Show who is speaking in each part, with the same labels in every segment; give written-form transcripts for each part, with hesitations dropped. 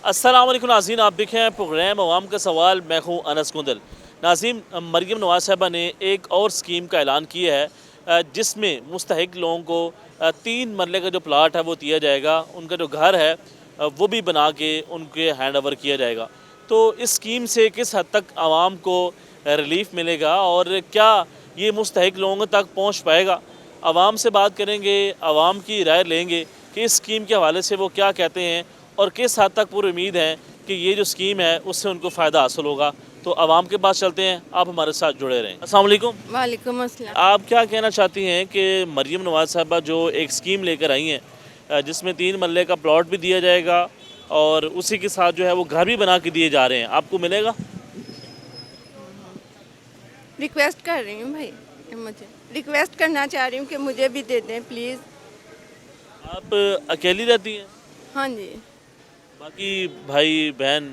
Speaker 1: अस्सलाम वालेकुम नाज़रीन, आप देखें हैं प्रोग्राम अवाम का सवाल। मैं हूँ अनस कुंदल। नाज़रीन, मरीम नवाज़ साहबा ने एक और स्कीम का ऐलान किया है जिसमें मुस्तहिक लोगों को 3 मरले का जो प्लाट है वो दिया जाएगा, उनका जो घर है वो भी बना के उनके हैंड ओवर किया जाएगा। तो इस स्कीम से किस हद तक आवाम को रिलीफ मिलेगा और क्या ये मुस्तहिक लोगों तक पहुँच पाएगा? आवाम से बात करेंगे, आवाम की राय लेंगे कि इस स्कीम के हवाले से वो क्या कहते हैं और किस हद तक पूरी उम्मीद है कि ये जो स्कीम है उससे उनको फ़ायदा हासिल होगा। तो आवाम के पास चलते हैं, आप हमारे साथ जुड़े रहें। अस्सलाम वालेकुम।
Speaker 2: वालेकुम अस्सलाम।
Speaker 1: आप क्या कहना चाहती हैं कि मरीम नवाज़ साहबा जो एक स्कीम लेकर आई हैं जिसमें 3 मरले का प्लॉट भी दिया जाएगा और उसी के साथ जो है वो घर भी बना के दिए जा रहे हैं, आपको मिलेगा?
Speaker 2: रिक्वेस्ट कर रही हूँ भाई, मुझे रिक्वेस्ट करना चाह रही हूँ कि मुझे भी दे दें प्लीज़।
Speaker 1: आप अकेली रहती हैं?
Speaker 2: हाँ जी।
Speaker 1: बाकी भाई बहन?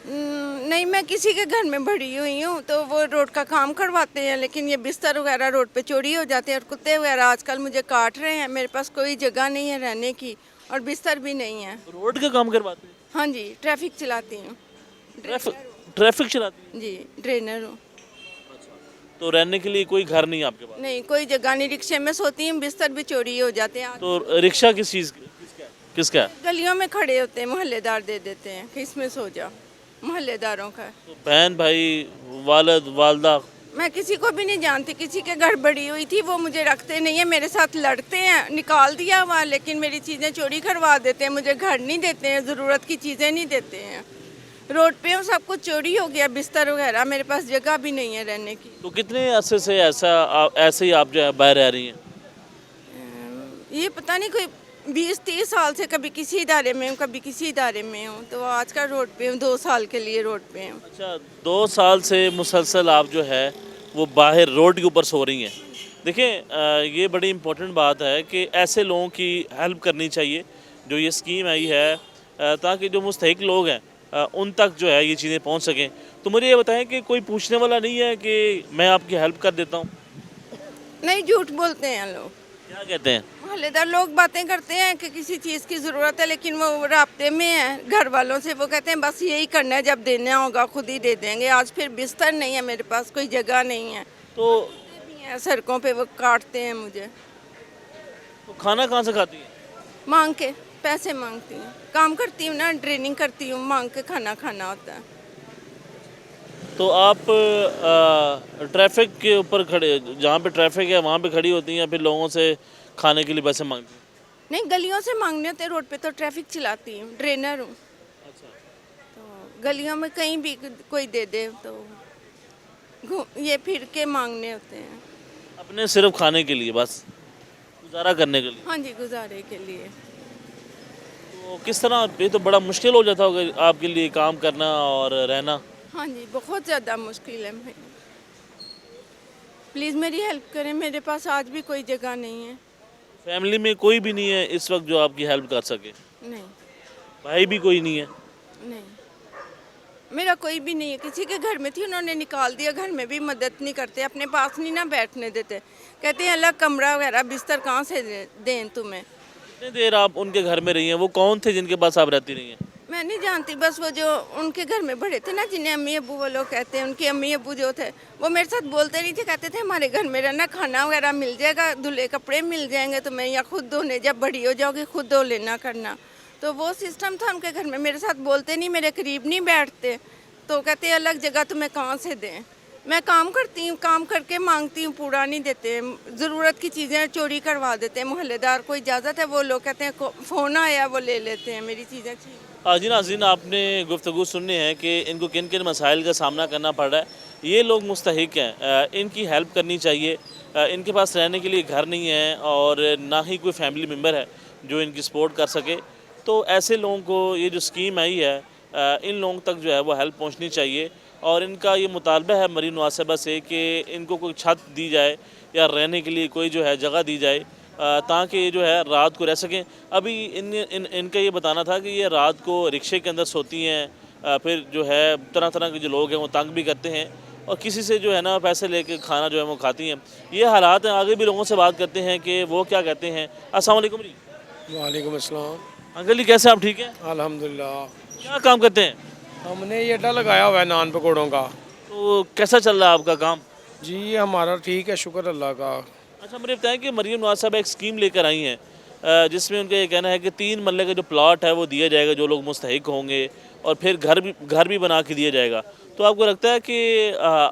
Speaker 2: नहीं, मैं किसी के घर में बड़ी हुई हूँ तो वो रोड का काम करवाते हैं, लेकिन ये बिस्तर वगैरह रोड पे चोरी हो जाते हैं और कुत्ते वगैरह आजकल मुझे काट रहे हैं। मेरे पास कोई जगह नहीं है रहने की और बिस्तर भी नहीं है।
Speaker 1: रोड का काम करवाते हैं?
Speaker 2: हाँ जी, ट्रैफिक चलाती हूँ।
Speaker 1: ट्रैफिक चलाती हैं?
Speaker 2: जी, ड्रेनर हूँ।
Speaker 1: तो रहने के लिए कोई घर नहीं है आपके पास?
Speaker 2: नहीं, कोई जगह नहीं, रिक्शे में सोती हूँ, बिस्तर भी चोरी हो जाते हैं।
Speaker 1: तो रिक्शा किस चीज़ किसका है?
Speaker 2: गलियों में खड़े होते हैं, मोहल्लेदार दे देते हैं कि इसमें सो जाओ, मोहल्लेदारों का।
Speaker 1: तो बहन भाई वालिद वालदा?
Speaker 2: मैं किसी को भी नहीं जानती, किसी के घर बड़ी हुई थी, वो मुझे रखते नहीं है, मेरे साथ लड़ते हैं, निकाल दिया हुआ, लेकिन मेरी चीज़ें चोरी करवा देते हैं, मुझे घर नहीं देते हैं, ज़रूरत की चीज़ें नहीं देते हैं। रोड पे हूँ, सब कुछ चोरी हो गया, बिस्तर वगैरह, मेरे पास जगह भी नहीं है रहने की।
Speaker 1: तो कितने अरसे से ऐसे ही आप जो है बाहर रह रही हैं?
Speaker 2: ये पता नहीं, कोई 20-30 साल से कभी किसी इदारे में हूँ, कभी किसी इदारे में हूँ, तो आज का रोड पे हूँ, 2 साल के लिए रोड पे हूँ।
Speaker 1: अच्छा, 2 साल से मुसलसल आप जो है वो बाहर रोड के ऊपर सो रही हैं। देखें, ये बड़ी इम्पोर्टेंट बात है कि ऐसे लोगों की हेल्प करनी चाहिए जो ये स्कीम आई है ताकि जो मुस्तहिक लोग हैं उन तक जो है ये चीज़ें पहुंच सकें। तो मुझे ये बताएं कि कोई पूछने वाला नहीं है कि मैं आपकी हेल्प कर देता हूं?
Speaker 2: नहीं, झूठ बोलते हैं लोग।
Speaker 1: क्या कहते हैं?
Speaker 2: मोहल्लेदार लोग बातें करते हैं कि किसी चीज़ की ज़रूरत है, लेकिन वो राब्ते में है घर वालों से, वो कहते हैं बस यही करना है, जब देना होगा खुद ही दे देंगे। आज फिर बिस्तर नहीं है मेरे पास, कोई जगह नहीं है,
Speaker 1: तो
Speaker 2: भी हैं सड़कों पे, वो काटते हैं मुझे।
Speaker 1: खाना कहाँ से खाती हैं?
Speaker 2: मांग के पैसे मांगती हूँ, काम करती हूँ ना, ट्रेनिंग करती हूँ, मांग के खाना खाना होता है।
Speaker 1: तो आप ट्रैफिक के ऊपर खड़े, जहाँ पे ट्रैफिक है वहाँ पे खड़ी होती हैं या फिर लोगों से खाने के लिए पैसे मांगती हैं?
Speaker 2: नहीं, गलियों से मांगने होते हैं, रोड पे तो ट्रैफिक चलाती हूँ, ट्रेनर हूँ।
Speaker 1: अच्छा।
Speaker 2: तो गलियों में कहीं भी कोई दे दे तो ये फिर के मांगने होते हैं।
Speaker 1: अपने सिर्फ खाने के लिए, बस गुजारा करने के लिए?
Speaker 2: हाँ जी, गुजारे के लिए।
Speaker 1: तो किस तरह, ये तो बड़ा मुश्किल हो जाता होगा आपके लिए काम करना और रहना?
Speaker 2: हाँ जी, बहुत ज़्यादा मुश्किल है भाई, प्लीज़ मेरी हेल्प करें, मेरे पास आज भी कोई जगह नहीं है।
Speaker 1: फैमिली में कोई भी नहीं है इस वक्त जो आपकी हेल्प कर सके?
Speaker 2: नहीं।
Speaker 1: भाई भी कोई नहीं है?
Speaker 2: नहीं, मेरा कोई भी नहीं है, किसी के घर में थी, उन्होंने निकाल दिया, घर में भी मदद नहीं करते, अपने पास नहीं ना बैठने देते, कहते हैं अलग कमरा वगैरह, बिस्तर कहाँ से दें तुम्हें।
Speaker 1: कितनी देर आप उनके घर में रही हैं? वो कौन थे जिनके पास आप रहती रही हैं?
Speaker 2: मैं नहीं जानती, बस वो जो उनके घर में बड़े थे ना, जिन्हें अम्मी अबू वो लोग कहते हैं, उनके अम्मी अबू जो थे, वो मेरे साथ बोलते नहीं थे, कहते थे हमारे घर में रहना, खाना वगैरह मिल जाएगा, धुले कपड़े मिल जाएंगे तुम्हें, या खुद धोने, जब बड़ी हो जाओगी खुद धो लेना करना। तो वो सिस्टम था उनके घर में, मेरे साथ बोलते नहीं, मेरे करीब नहीं बैठते, तो कहते अलग जगह तुम्हें कहाँ से दें। मैं काम करती हूँ, काम करके मांगती हूँ, पूरा नहीं देते, ज़रूरत की चीज़ें चोरी करवा देते हैं। मोहल्लेदार को इजाज़त है, वो लोग कहते हैं फ़ोन आया वो ले लेते हैं मेरी चीज़ें।
Speaker 1: जी नाज़रीन, आपने गुफ्तगू सुननी है कि इनको किन किन मसाइल का सामना करना पड़ रहा है। ये लोग मुस्तहिक हैं, इनकी हेल्प करनी चाहिए। इनके पास रहने के लिए घर नहीं है और ना ही कोई फैमिली मेम्बर है जो इनकी सपोर्ट कर सके। तो ऐसे लोगों को ये जो स्कीम आई है इन लोगों तक जो है वो हेल्प पहुंचनी चाहिए और इनका ये मुतालबा है मरीम नवाज़ साहबा से कि इनको कोई छत दी जाए या रहने के लिए कोई जो है जगह दी जाए ताकि ये जो है रात को रह सकें। अभी इनका ये बताना था कि ये रात को रिक्शे के अंदर सोती हैं, फिर जो है तरह तरह के जो लोग हैं वो तंग भी करते हैं और किसी से जो है ना पैसे लेके खाना जो है वो खाती हैं। ये हालात हैं। आगे भी लोगों से बात करते हैं कि वो क्या कहते हैं। अस्सलाम वालेकुम जी।
Speaker 3: वालेकुम अस्सलाम।
Speaker 1: अंकल जी कैसे आप ठीक हैं?
Speaker 3: अल्हम्दुलिल्लाह।
Speaker 1: क्या काम करते हैं?
Speaker 3: हमने ये अड्डा लगाया हुआ है नान पकौड़ों का।
Speaker 1: तो कैसा चल रहा है आपका काम?
Speaker 3: जी हमारा ठीक है, शुक्र अल्लाह का।
Speaker 1: अच्छा मुझे बताएं कि मरीम नवाज साहब एक स्कीम लेकर आई हैं जिसमें उनका ये कहना है कि 3 मरले का जो प्लॉट है वो दिया जाएगा जो लोग मुस्तहिक होंगे, और फिर घर भी बना के दिया जाएगा। तो आपको लगता है कि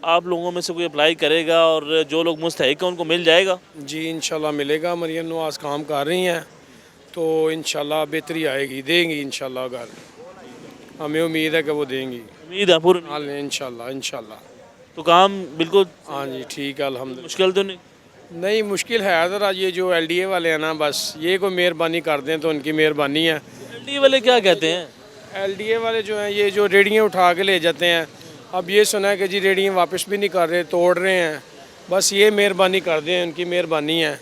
Speaker 1: आप लोगों में से कोई अप्लाई करेगा और जो लोग मुस्तहिक हैं उनको मिल जाएगा?
Speaker 3: जी इंशाल्लाह मिलेगा। मरियम नवाज काम कर रही हैं तो इंशाल्लाह बेहतरी आएगी, देंगी इंशाल्लाह घर। हमें उम्मीद है कि वो देंगी।
Speaker 1: उम्मीद है पूरी?
Speaker 3: हाँ इंशाल्लाह इंशाल्लाह।
Speaker 1: तो काम बिल्कुल
Speaker 3: हाँ जी ठीक है अल्हम्दुलिल्लाह।
Speaker 1: मुश्किल तो नहीं?
Speaker 3: नहीं मुश्किल है ज़रा, ये जो LDA वाले हैं ना, बस ये कोई मेहरबानी कर दें तो उनकी मेहरबानी है।
Speaker 1: LD वाले क्या कहते हैं?
Speaker 3: LDA वाले जो हैं ये जो रेडियाँ उठा के ले जाते हैं, अब ये सुना है कि जी रेडियाँ वापस भी नहीं कर रहे, तोड़ रहे हैं। बस ये मेहरबानी कर दें, उनकी मेहरबानी है।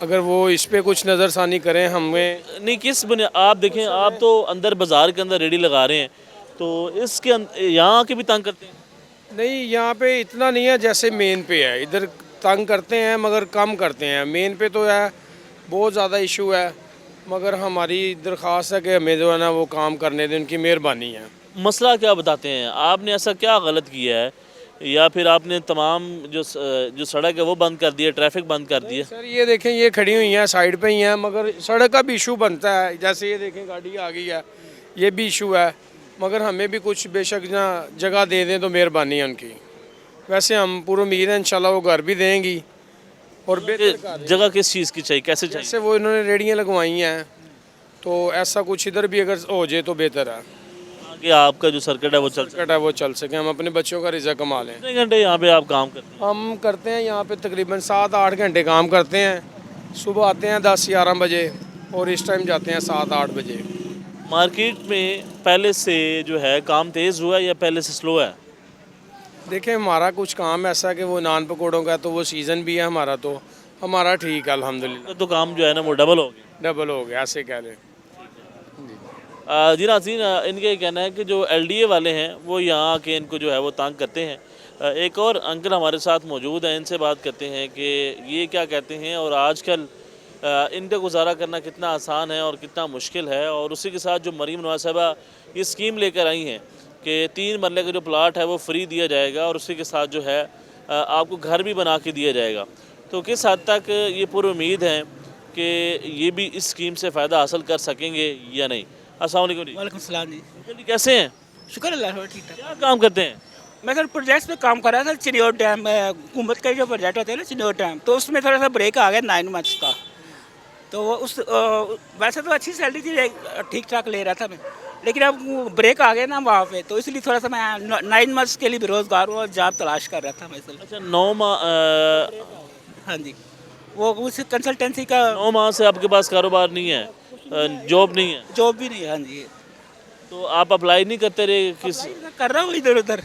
Speaker 3: अगर वो इस पे कुछ नज़रसानी करें हमें।
Speaker 1: नहीं किस बुनियाद आप देखें, आप तो अंदर बाज़ार के अंदर रेडी लगा रहे हैं, तो इसके यहाँ के भी तंग करते हैं?
Speaker 3: नहीं यहाँ पे इतना नहीं है जैसे मेन पे है, इधर तंग करते हैं मगर कम करते हैं। मेन पे तो है बहुत ज़्यादा इशू है, मगर हमारी दरख्वास्त है कि हमें जो है ना वो काम करने दें, उनकी मेहरबानी है।
Speaker 1: मसला क्या बताते हैं? आपने ऐसा क्या गलत किया है, या फिर आपने तमाम जो सड़क है वो बंद कर दिया, ट्रैफिक बंद कर दिया?
Speaker 3: सर ये देखें ये खड़ी हुई हैं साइड पे ही हैं, मगर सड़क का भी इशू बनता है। जैसे ये देखें गाड़ी आ गई है, ये भी इशू है, मगर हमें भी कुछ बेशक ना जगह दे दें तो मेहरबानी है उनकी। वैसे हम पूरी उम्मीद है इंशाल्लाह वो घर भी देंगी और बेहतर
Speaker 1: जगह किस चीज़ की चाहिए, कैसे चाहिए?
Speaker 3: जैसे वो इन्होंने रेडियाँ लगवाई हैं, तो ऐसा कुछ इधर भी अगर हो जाए तो बेहतर है
Speaker 1: कि आपका जो सर्किट है वो चल सके।
Speaker 3: कट है वो चल सके, हम अपने बच्चों का रिज़्क कमा लें।
Speaker 1: कितने घंटे यहाँ पे आप काम करते हैं?
Speaker 3: हम करते हैं यहाँ पे तकरीबन 7-8 घंटे काम करते हैं। सुबह आते हैं 10-11 बजे और इस टाइम जाते हैं 7-8 बजे।
Speaker 1: मार्केट में पहले से जो है काम तेज़ हुआ है या पहले से स्लो है?
Speaker 3: देखें हमारा कुछ काम ऐसा है कि वो नान पकौड़ों का, तो वो सीज़न भी है हमारा, तो हमारा ठीक है अल्हम्दुलिल्लाह।
Speaker 1: तो काम जो है ना वो डबल हो गया।
Speaker 3: डबल हो गया ऐसे कह लें।
Speaker 1: जी नाज़रीन, इनका ये कहना है कि जो LDA वाले हैं वो यहाँ आके इनको जो है वो तंग करते हैं। एक और अंकल हमारे साथ मौजूद हैं, इनसे बात करते हैं कि ये क्या कहते हैं और आजकल इनका गुजारा करना कितना आसान है और कितना मुश्किल है। और उसी के साथ जो मरीम नवाज साहबा ये स्कीम लेकर आई हैं कि 3 मरले का जो प्लाट है वो फ्री दिया जाएगा और उसी के साथ जो है आपको घर भी बना के दिया जाएगा। तो किस हद तक ये पूरी उम्मीद है कि ये भी इस स्कीम से फ़ायदा हासिल कर सकेंगे या नहीं? अस्सलाम वालेकुम जी।
Speaker 4: वालेकुम सलाम जी।
Speaker 1: अंकल जी कैसे हैं?
Speaker 4: शुक्र अल्लाह का, ठीक ठाक।
Speaker 1: क्या काम करते हैं?
Speaker 4: मैं सर प्रोजेक्ट्स पे काम कर रहा था। चिन्योर डैम हुकूमत का जो प्रोजेक्ट होता है ना चिन्योर डैम, तो उसमें थोड़ा सा ब्रेक आ गया 9 मंथ्स का। तो वो वैसे तो अच्छी सैलरी थी, ठीक ठाक ले रहा था मैं, लेकिन अब ब्रेक आ गया ना वहाँ पे, तो इसलिए थोड़ा सा मैं 9 मंथ्स के लिए बेरोज़गार हूँ और जॉब तलाश कर रहा था मैं इसलिए।
Speaker 1: अच्छा 9 माह
Speaker 4: हाँ जी, वो उस कंसल्टेंसी का
Speaker 1: 9 माह से आपके पास कारोबार नहीं है, जॉब नहीं है,
Speaker 4: जॉब भी नहीं है। हाँ जी,
Speaker 1: तो आप अप्लाई नहीं करते रहे? किस
Speaker 4: कर रहा हूँ इधर उधर,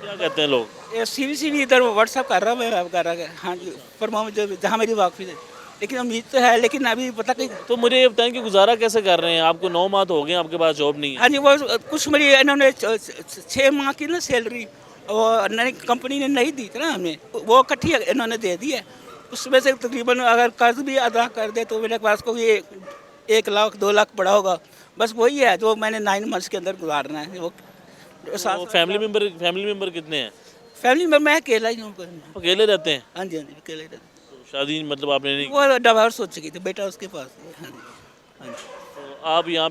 Speaker 1: क्या कहते हैं लोग?
Speaker 4: CV इधर व्हाट्सअप कर रहा हूँ मैं, कर रहा है। हाँ जी, फरमाओ जहाँ मेरी वाकफी है, लेकिन उम्मीद तो है, लेकिन अभी पता नहीं।
Speaker 1: तो मुझे ये बताएं कि गुजारा कैसे कर रहे हैं? आपको 9 माह तो हो गए, आपके पास जॉब नहीं है।
Speaker 4: हाँ जी, वो कुछ मेरी इन्होंने 6 माह की ना सैलरी वो नई कंपनी ने नहीं दी थी ना हमें, वो इकट्ठी इन्होंने दे दी है। उसमें से तकरीबन अगर कर्ज भी अदा कर दे तो मेरे पास को ये 1 लाख 2 लाख पड़ा होगा। बस वही है जो मैंने 9 मंथ्स के अंदर गुजारना है। वो
Speaker 1: तो फैमिली मेंबर कितने हैं?
Speaker 4: फैमिली में मैं अकेला ही हूँ।
Speaker 1: अकेले रहते हैं?
Speaker 4: हाँ जी, हाँ जी, अकेले रहते।
Speaker 1: तो शादी मतलब आपने नहीं?
Speaker 4: वो डिवोर्स हो चुकी थी, बेटा उसके पास है। हाँ जी, हाँ जी।
Speaker 1: तो आप यहाँ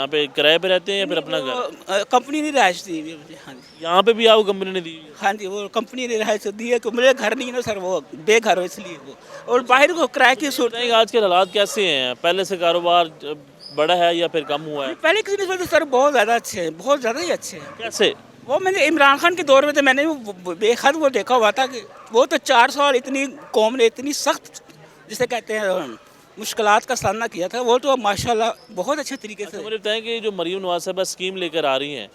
Speaker 1: पे किराए पे रहते हैं या फिर अपना घर?
Speaker 4: कंपनी ने रिहाइश दी हुई है मुझे। हाँ जी,
Speaker 1: यहाँ पे भी आपको कंपनी ने दी हुई है?
Speaker 4: हाँ जी, वो कंपनी ने रिहाइश दी है कि मुझे घर नहीं है ना सर, वो बेघर हो इसलिए वो, और बाहर को किराए की सूरत।
Speaker 1: बताइए आज के हालात कैसे हैं? पहले से कारोबार बड़ा है या फिर कम हुआ है?
Speaker 4: पहले की निस्बत तो सर बहुत ज़्यादा अच्छे हैं, बहुत ज़्यादा ही अच्छे हैं।
Speaker 1: कैसे?
Speaker 4: वो मैंने इमरान खान के दौर में तो मैंने वो बेहद वो देखा हुआ था कि वो तो 4 साल इतनी कौम ने इतनी सख्त जिसे कहते हैं मुश्किलात का सामना किया था, वो तो माशाल्लाह बहुत अच्छे तरीके से।
Speaker 1: मुझे बताएं कि जो मरीम नवाज साहबा स्कीम लेकर आ रही हैं,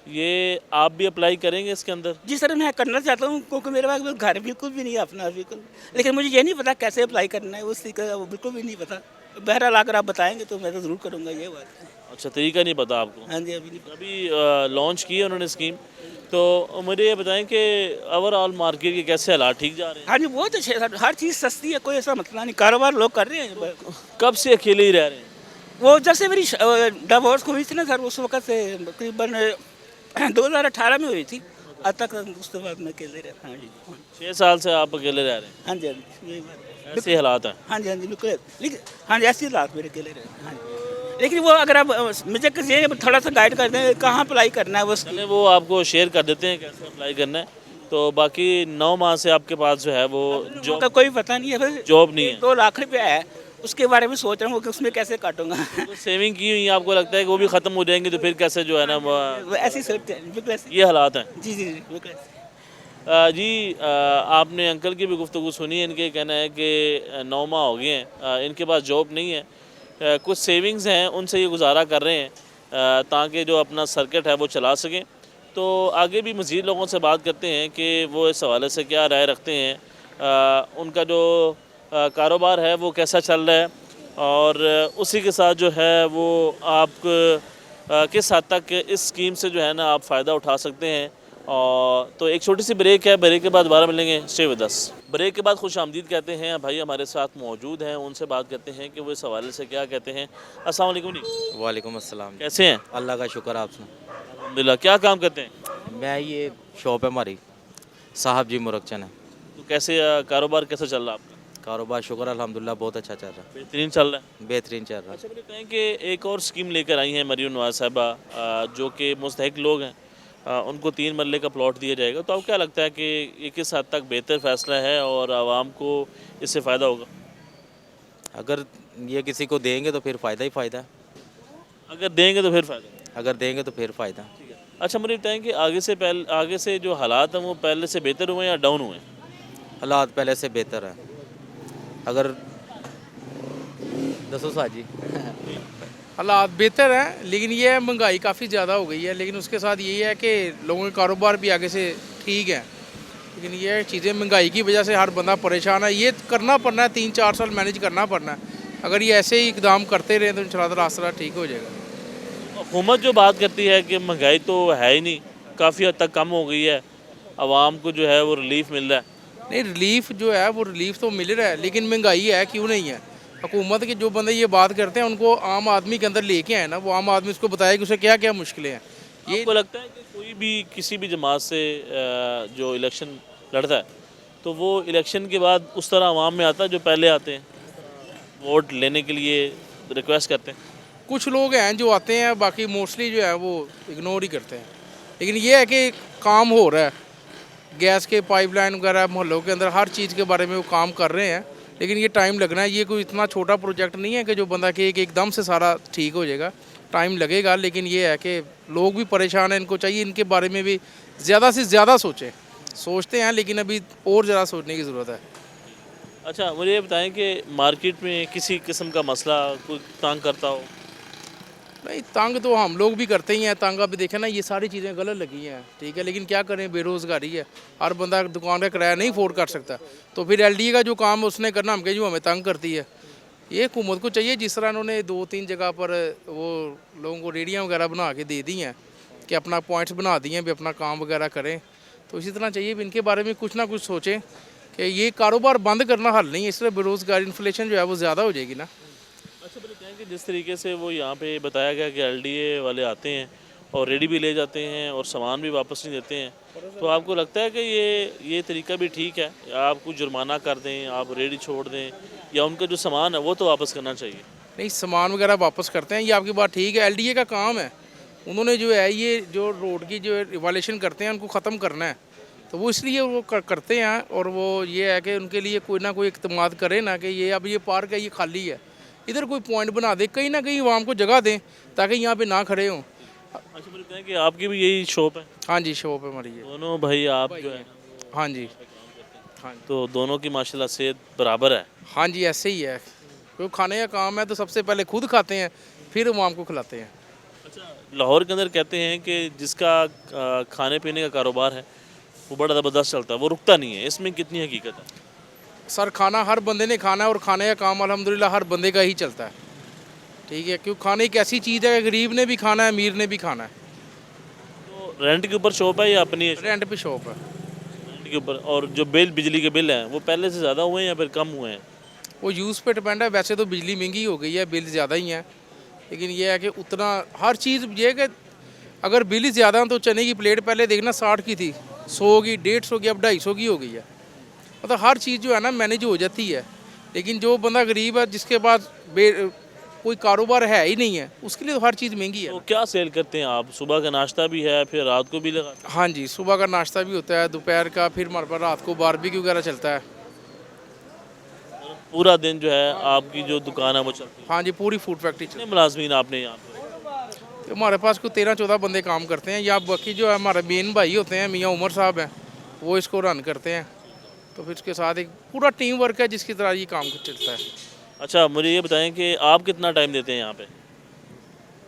Speaker 1: ये आप भी अप्लाई करेंगे इसके अंदर?
Speaker 4: जी सर, मैं करना चाहता हूँ क्योंकि मेरे पास घर बिल्कुल भी नहीं है अपना, बिल्कुल। लेकिन मुझे ये नहीं पता कैसे अप्लाई करना है, उसी का वो बिल्कुल भी नहीं पता। बहरहाल अगर आप बताएंगे तो मैं तो ज़रूर करूँगा, ये बात है।
Speaker 1: अच्छा, तरीका नहीं पता आपको?
Speaker 4: हाँ जी, अभी नहीं पता।
Speaker 1: अभी लॉन्च की है उन्होंने स्कीम, तो मुझे ये बताएं कि ओवरऑल मार्केट के कैसे हालात? ठीक जा रहे हैं?
Speaker 4: हाँ जी, बहुत अच्छे सर, हर चीज़ सस्ती है, कोई ऐसा मतलब नहीं, कारोबार लोग कर रहे हैं।
Speaker 1: कब से अकेले ही रह रहे हैं?
Speaker 4: वो जब से मेरी डिवोर्स हुई थी ना सर, उस वक्त से तकरीबन 2018 में हुई थी, आज तक उसके बाद मैं अकेले रहता। हाँ जी,
Speaker 1: 6 साल से आप अकेले रह रहे हैं,
Speaker 4: हाँ जी, हाँ जी, यही बात है।
Speaker 1: ऐसे हालात हैं।
Speaker 4: हाँ जी, हाँ जी, बिल्कुल। लेकिन हाँ जी, ऐसी हालात मेरे अकेले रहते हैं। हाँ जी, लेकिन वो अगर आप मुझे किसी थोड़ा सा गाइड कर दें कहाँ अप्लाई करना है वो
Speaker 1: चलें वो आपको शेयर कर देते हैं कैसे अप्लाई करना है। तो बाकी 9 माह से आपके पास जो है वो
Speaker 4: का कोई पता नहीं है। बस
Speaker 1: जॉब नहीं है।
Speaker 4: 2 लाख रुपया है, उसके बारे में सोच रहा हूँ कि उसमें कैसे काटूंगा।
Speaker 1: तो सेविंग की हुई है, आपको लगता है कि वो भी ख़त्म हो जाएंगे तो फिर कैसे जो है ना
Speaker 4: वो ऐसी सोचते हैं, बिल्कुल ऐसी।
Speaker 1: ये हालात हैं।
Speaker 4: जी जी जी, बिल्कुल ऐसी।
Speaker 1: जी आपने अंकल की भी गुफ्तगू सुनी है। इनके कहना है कि 9 माह हो गए हैं, इनके पास जॉब नहीं है, कुछ सेविंग्स हैं उनसे ये गुजारा कर रहे हैं ताकि जो अपना सर्किट है वो चला सकें। तो आगे भी मज़ीद लोगों से बात करते हैं कि वो इस हवाले से क्या राय रखते हैं, उनका जो कारोबार है वो कैसा चल रहा है, और उसी के साथ जो है वो आप किस हद तक इस स्कीम से जो है ना आप फ़ायदा उठा सकते हैं। और तो एक छोटी सी ब्रेक है, ब्रेक के बाद दोबारा मिलेंगे, स्टे विद अस। ब्रेक के बाद खुश आमदीद कहते हैं भाई हमारे साथ मौजूद हैं, उनसे बात करते हैं कि वो इस हवाले से क्या कहते हैं। अस्सलाम वालेकुम जी।
Speaker 5: वालेकुम अस्सलाम।
Speaker 1: कैसे हैं?
Speaker 5: अल्लाह का शुक्र आपसे।
Speaker 1: अल्हम्दुलिल्लाह। क्या काम करते हैं?
Speaker 5: मैं ये शॉप है हमारी, साहब जी मुरक्चन है।
Speaker 1: तो कैसे कारोबार कैसा चल रहा है आपका?
Speaker 5: कारोबार शुक्र अल्हम्दुलिल्लाह बहुत अच्छा चल रहा
Speaker 1: बेहतरीन चल रहा है।
Speaker 5: है, बेहतरीन चल रहा है।
Speaker 1: अच्छा मुझे बताएं कि एक और स्कीम लेकर आई हैं मरियम नवाज साहबा, जो कि मुस्तहिक लोग हैं, उनको 3 मरले का प्लॉट दिया जाएगा। तो आपको क्या लगता है कि ये किस हद तक बेहतर फ़ैसला है और आवाम को इससे फ़ायदा होगा?
Speaker 5: अगर ये किसी को देंगे तो फिर फ़ायदा ही फ़ायदा है,
Speaker 1: अगर देंगे तो फिर फ़ायदा।
Speaker 5: अगर देंगे तो फिर फ़ायदा।
Speaker 1: अच्छा मुझे बताएं कि आगे से जो हालात हैं वो पहले से बेहतर हुए या डाउन हुए?
Speaker 5: हालात पहले से बेहतर है। अगर दसो साजी
Speaker 3: हालात बेहतर हैं, लेकिन ये है महंगाई काफ़ी ज़्यादा हो गई है। लेकिन उसके साथ यही है कि लोगों के कारोबार भी आगे से ठीक है, लेकिन ये चीज़ें महंगाई की वजह से हर बंदा परेशान है। ये करना पड़ना है, 3-4 साल मैनेज करना पड़ना है। अगर ये ऐसे ही इकदाम करते रहे तो इंशाल्लाह रास्ता ठीक हो जाएगा।
Speaker 1: हुकूमत जो बात करती है कि महंगाई तो है ही नहीं, काफ़ी हद तक कम हो गई है, आवाम को जो है वो रिलीफ मिल रहा है।
Speaker 3: नहीं, रिलीफ जो है वो रिलीफ तो मिल रहा है, लेकिन महंगाई है क्यों नहीं है। हुकूमत के जो बंदे ये बात करते हैं उनको आम आदमी के अंदर लेके आए ना, वो आम आदमी उसको बताए कि उसे क्या क्या मुश्किलें हैं। ये
Speaker 1: आपको लगता है कि कोई भी किसी भी जमात से जो इलेक्शन लड़ता है तो वो इलेक्शन के बाद उस तरह आवाम में आता है जो पहले आते हैं वोट लेने के लिए रिक्वेस्ट करते हैं?
Speaker 3: कुछ लोग हैं जो आते हैं, बाकी मोस्टली जो है वो इग्नोर ही करते हैं। लेकिन ये है कि काम हो रहा है, गैस के पाइपलाइन वगैरह मोहल्लों के अंदर हर चीज़ के बारे में वो काम कर रहे हैं, लेकिन ये टाइम लगना है। ये कोई इतना छोटा प्रोजेक्ट नहीं है कि जो बंदा के एकदम से सारा ठीक हो जाएगा, टाइम लगेगा। लेकिन ये है कि लोग भी परेशान हैं, इनको चाहिए इनके बारे में भी ज़्यादा से ज़्यादा सोचते हैं, लेकिन अभी और ज़्यादा सोचने की ज़रूरत है।
Speaker 1: अच्छा मुझे ये बताएं कि मार्केट में किसी किस्म का मसला कोई तंग करता हो?
Speaker 3: नहीं, तंग तो हम लोग भी करते ही हैं। तंग अभी देखें ना, ये सारी चीज़ें गलत लगी हैं, ठीक है, लेकिन क्या करें, बेरोज़गारी है, हर बंदा दुकान का किराया नहीं अफोर्ड कर सकता। तो फिर LDA का जो काम उसने करना, हम कहें जो हमें तंग करती है। ये हुकूमत को चाहिए, जिस तरह उन्होंने 2-3 जगह पर वो लोगों को रेडियाँ वगैरह बना के दे दी हैं कि अपना पॉइंट्स बना दिए हैं भी अपना काम वगैरह करें, तो इसी तरह चाहिए भी इनके बारे में कुछ ना कुछ सोचें कि ये कारोबार बंद करना हल नहीं है। इसलिए बेरोज़गारी इन्फ्लेशन जो है वो ज़्यादा हो जाएगी ना।
Speaker 1: अच्छा बताएं कि जिस तरीके से वो यहाँ पे बताया गया कि LDA वाले आते हैं और रेडी भी ले जाते हैं और सामान भी वापस नहीं देते हैं, तो आपको लगता है कि ये तरीका भी ठीक है? आप कुछ जुर्माना कर दें, आप रेडी छोड़ दें, या उनका जो सामान है वो तो वापस करना चाहिए?
Speaker 3: नहीं, सामान वगैरह वापस करते हैं, ये आपकी बात ठीक है। LDA का काम है, उन्होंने जो है ये जो रोड की जो रिवॉल्यूशन करते हैं उनको ख़त्म करना है, तो वो इसलिए वो करते हैं। और वो ये है कि उनके लिए कोई ना कोई इक़्तिमाद करे ना कि ये अब ये पार्क है, ये खाली है, इधर कोई पॉइंट बना दे, कहीं ना कहीं आवाम को जगह दें ताकि यहाँ पे ना खड़े हों।
Speaker 1: अच्छा बोलते हैं कि आपकी भी यही शॉप है?
Speaker 3: हाँ जी, शॉप है हमारी ये।
Speaker 1: दोनों भाई आप जो है?
Speaker 3: हाँ जी, हाँ
Speaker 1: तो दोनों की माशाल्लाह सेहत बराबर है?
Speaker 3: हाँ जी, ऐसे ही है। क्योंकि खाने का काम है तो सबसे पहले खुद खाते हैं, फिर आवाम को खिलाते हैं।
Speaker 1: अच्छा लाहौर के अंदर कहते हैं कि जिसका खाने पीने का कारोबार है वो बड़ा ज़बरदस्त चलता है, वो रुकता नहीं है, इसमें कितनी हकीकत है?
Speaker 3: सर, खाना हर बंदे ने खाना है और खाने का काम अल्हम्दुलिल्लाह हर बंदे का ही चलता है, ठीक है। क्योंकि खाने एक ऐसी चीज़ है कि गरीब ने भी खाना है, अमीर ने भी खाना है।
Speaker 1: तो रेंट के ऊपर शॉप है या अपनी है?
Speaker 3: रेंट पे शॉप है।
Speaker 1: रेंट के ऊपर। और जो बिजली के बिल हैं वो पहले से ज़्यादा हुए हैं या फिर कम हुए हैं?
Speaker 3: वो यूज़ पे डिपेंड है। वैसे तो बिजली महंगी हो गई है, बिल ज़्यादा ही हैं,
Speaker 6: लेकिन ये है कि उतना हर चीज़ ये है कि अगर बिल ही ज़्यादा तो चने की प्लेट पहले देखना 60 की थी, 100 की, 150 की, अब 250 की हो गई है। मतलब हर चीज़ जो है ना मैनेज हो जाती है, लेकिन जो बंदा गरीब है जिसके पास कोई कारोबार है ही नहीं है, उसके लिए तो हर चीज़ महंगी है।
Speaker 1: तो क्या सेल करते हैं आप? सुबह का नाश्ता भी है, फिर रात को भी लगाते
Speaker 6: हाँ जी, सुबह का नाश्ता भी होता है, दोपहर का, फिर हमारे पास रात को बारबेक्यू वगैरह चलता है।
Speaker 1: हैं? पूरा दिन जो है आपकी जो दुकान है वो चलती है।
Speaker 6: हाँ जी, पूरी फूड फैक्ट्री चलती
Speaker 1: कितने मुलाजमीन आपने यहाँ पे?
Speaker 6: है। तो हमारे पास कोई 13-14 बंदे काम करते हैं, या बाकी जो है हमारे मेन भाई होते हैं, मियाँ उमर साहब हैं, वो इसको रन करते हैं। तो फिर उसके साथ एक पूरा टीम वर्क है जिसकी तरह ये काम चलता है।
Speaker 1: अच्छा, मुझे ये बताएं कि आप कितना टाइम देते हैं यहाँ पे?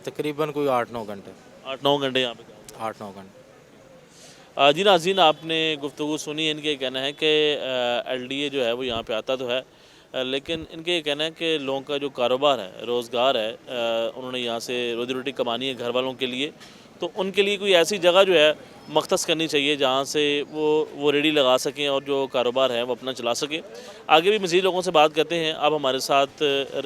Speaker 5: तकरीबन कोई 8-9 घंटे।
Speaker 1: 8-9 घंटे यहाँ पे काम करते
Speaker 5: 8-9 घंटे।
Speaker 1: हैं। जी नाज़रीन, आपने गुफ्तगू सुनी। इनके कहना है कि LDA जो है वो यहाँ पे आता तो है, लेकिन इनके ये कहना है कि लोगों का जो कारोबार है, रोज़गार है, उन्होंने यहाँ से रोज़ी रोटी कमानी है घर वालों के लिए, तो उनके लिए कोई ऐसी जगह जो है मख्तस करनी चाहिए जहाँ से वो रेडी लगा सकें और जो कारोबार है वो अपना चला सकें। आगे भी मज़ीद लोगों से बात करते हैं। आप हमारे साथ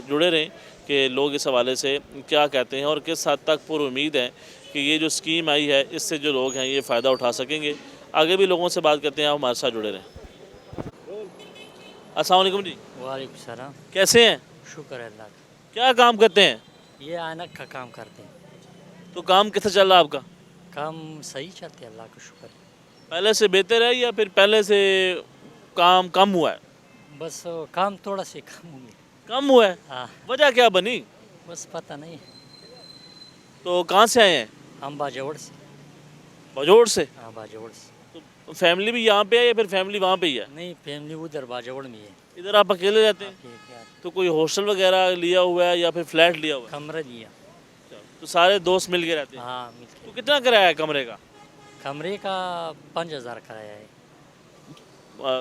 Speaker 1: जुड़े रहें कि लोग इस हवाले से क्या कहते हैं और किस हद तक पूरी उम्मीद है कि ये जो स्कीम आई है इससे जो लोग हैं ये फ़ायदा उठा सकेंगे। आगे भी लोगों से बात करते हैं, आप हमारे साथ जुड़े रहें। अस्सलाम वालेकुम जी,
Speaker 7: वालेकुम सलाम।
Speaker 1: कैसे हैं?
Speaker 7: शुक्र है अल्लाह का।
Speaker 1: क्या काम करते हैं?
Speaker 7: ये ऐनक का काम करते हैं।
Speaker 1: तो काम कैसा चल रहा है आपका?
Speaker 7: काम सही चलते हैं, अल्लाह का शुक्र है।
Speaker 1: पहले से बेहतर है या फिर पहले से काम कम हुआ है?
Speaker 7: बस काम थोड़ा से कम हो गया।
Speaker 1: कम हुआ है?
Speaker 7: हाँ,
Speaker 1: वजह क्या बनी?
Speaker 7: बस पता नहीं।
Speaker 1: तो कहाँ से आए हैं?
Speaker 7: हम बाजौड़ से।
Speaker 1: बजोड़ से?
Speaker 7: हाँ, बाजौड़ से।
Speaker 1: तो फैमिली भी यहाँ पे है या फिर फैमिली वहाँ पे ही है?
Speaker 7: नहीं, फैमिली उधर बाजौड़ में है।
Speaker 1: इधर आप अकेले रहते हैं?
Speaker 7: आपके क्या
Speaker 1: तो कोई हॉस्टल वगैरह लिया हुआ है या फिर फ्लैट लिया हुआ है?
Speaker 7: कमरा दिया।
Speaker 1: तो सारे दोस्त मिल के रहते हैं?
Speaker 7: हाँ, मिल
Speaker 1: तो
Speaker 7: के।
Speaker 1: कितना किराया है कमरे का?
Speaker 7: कमरे का 5000 किराया है।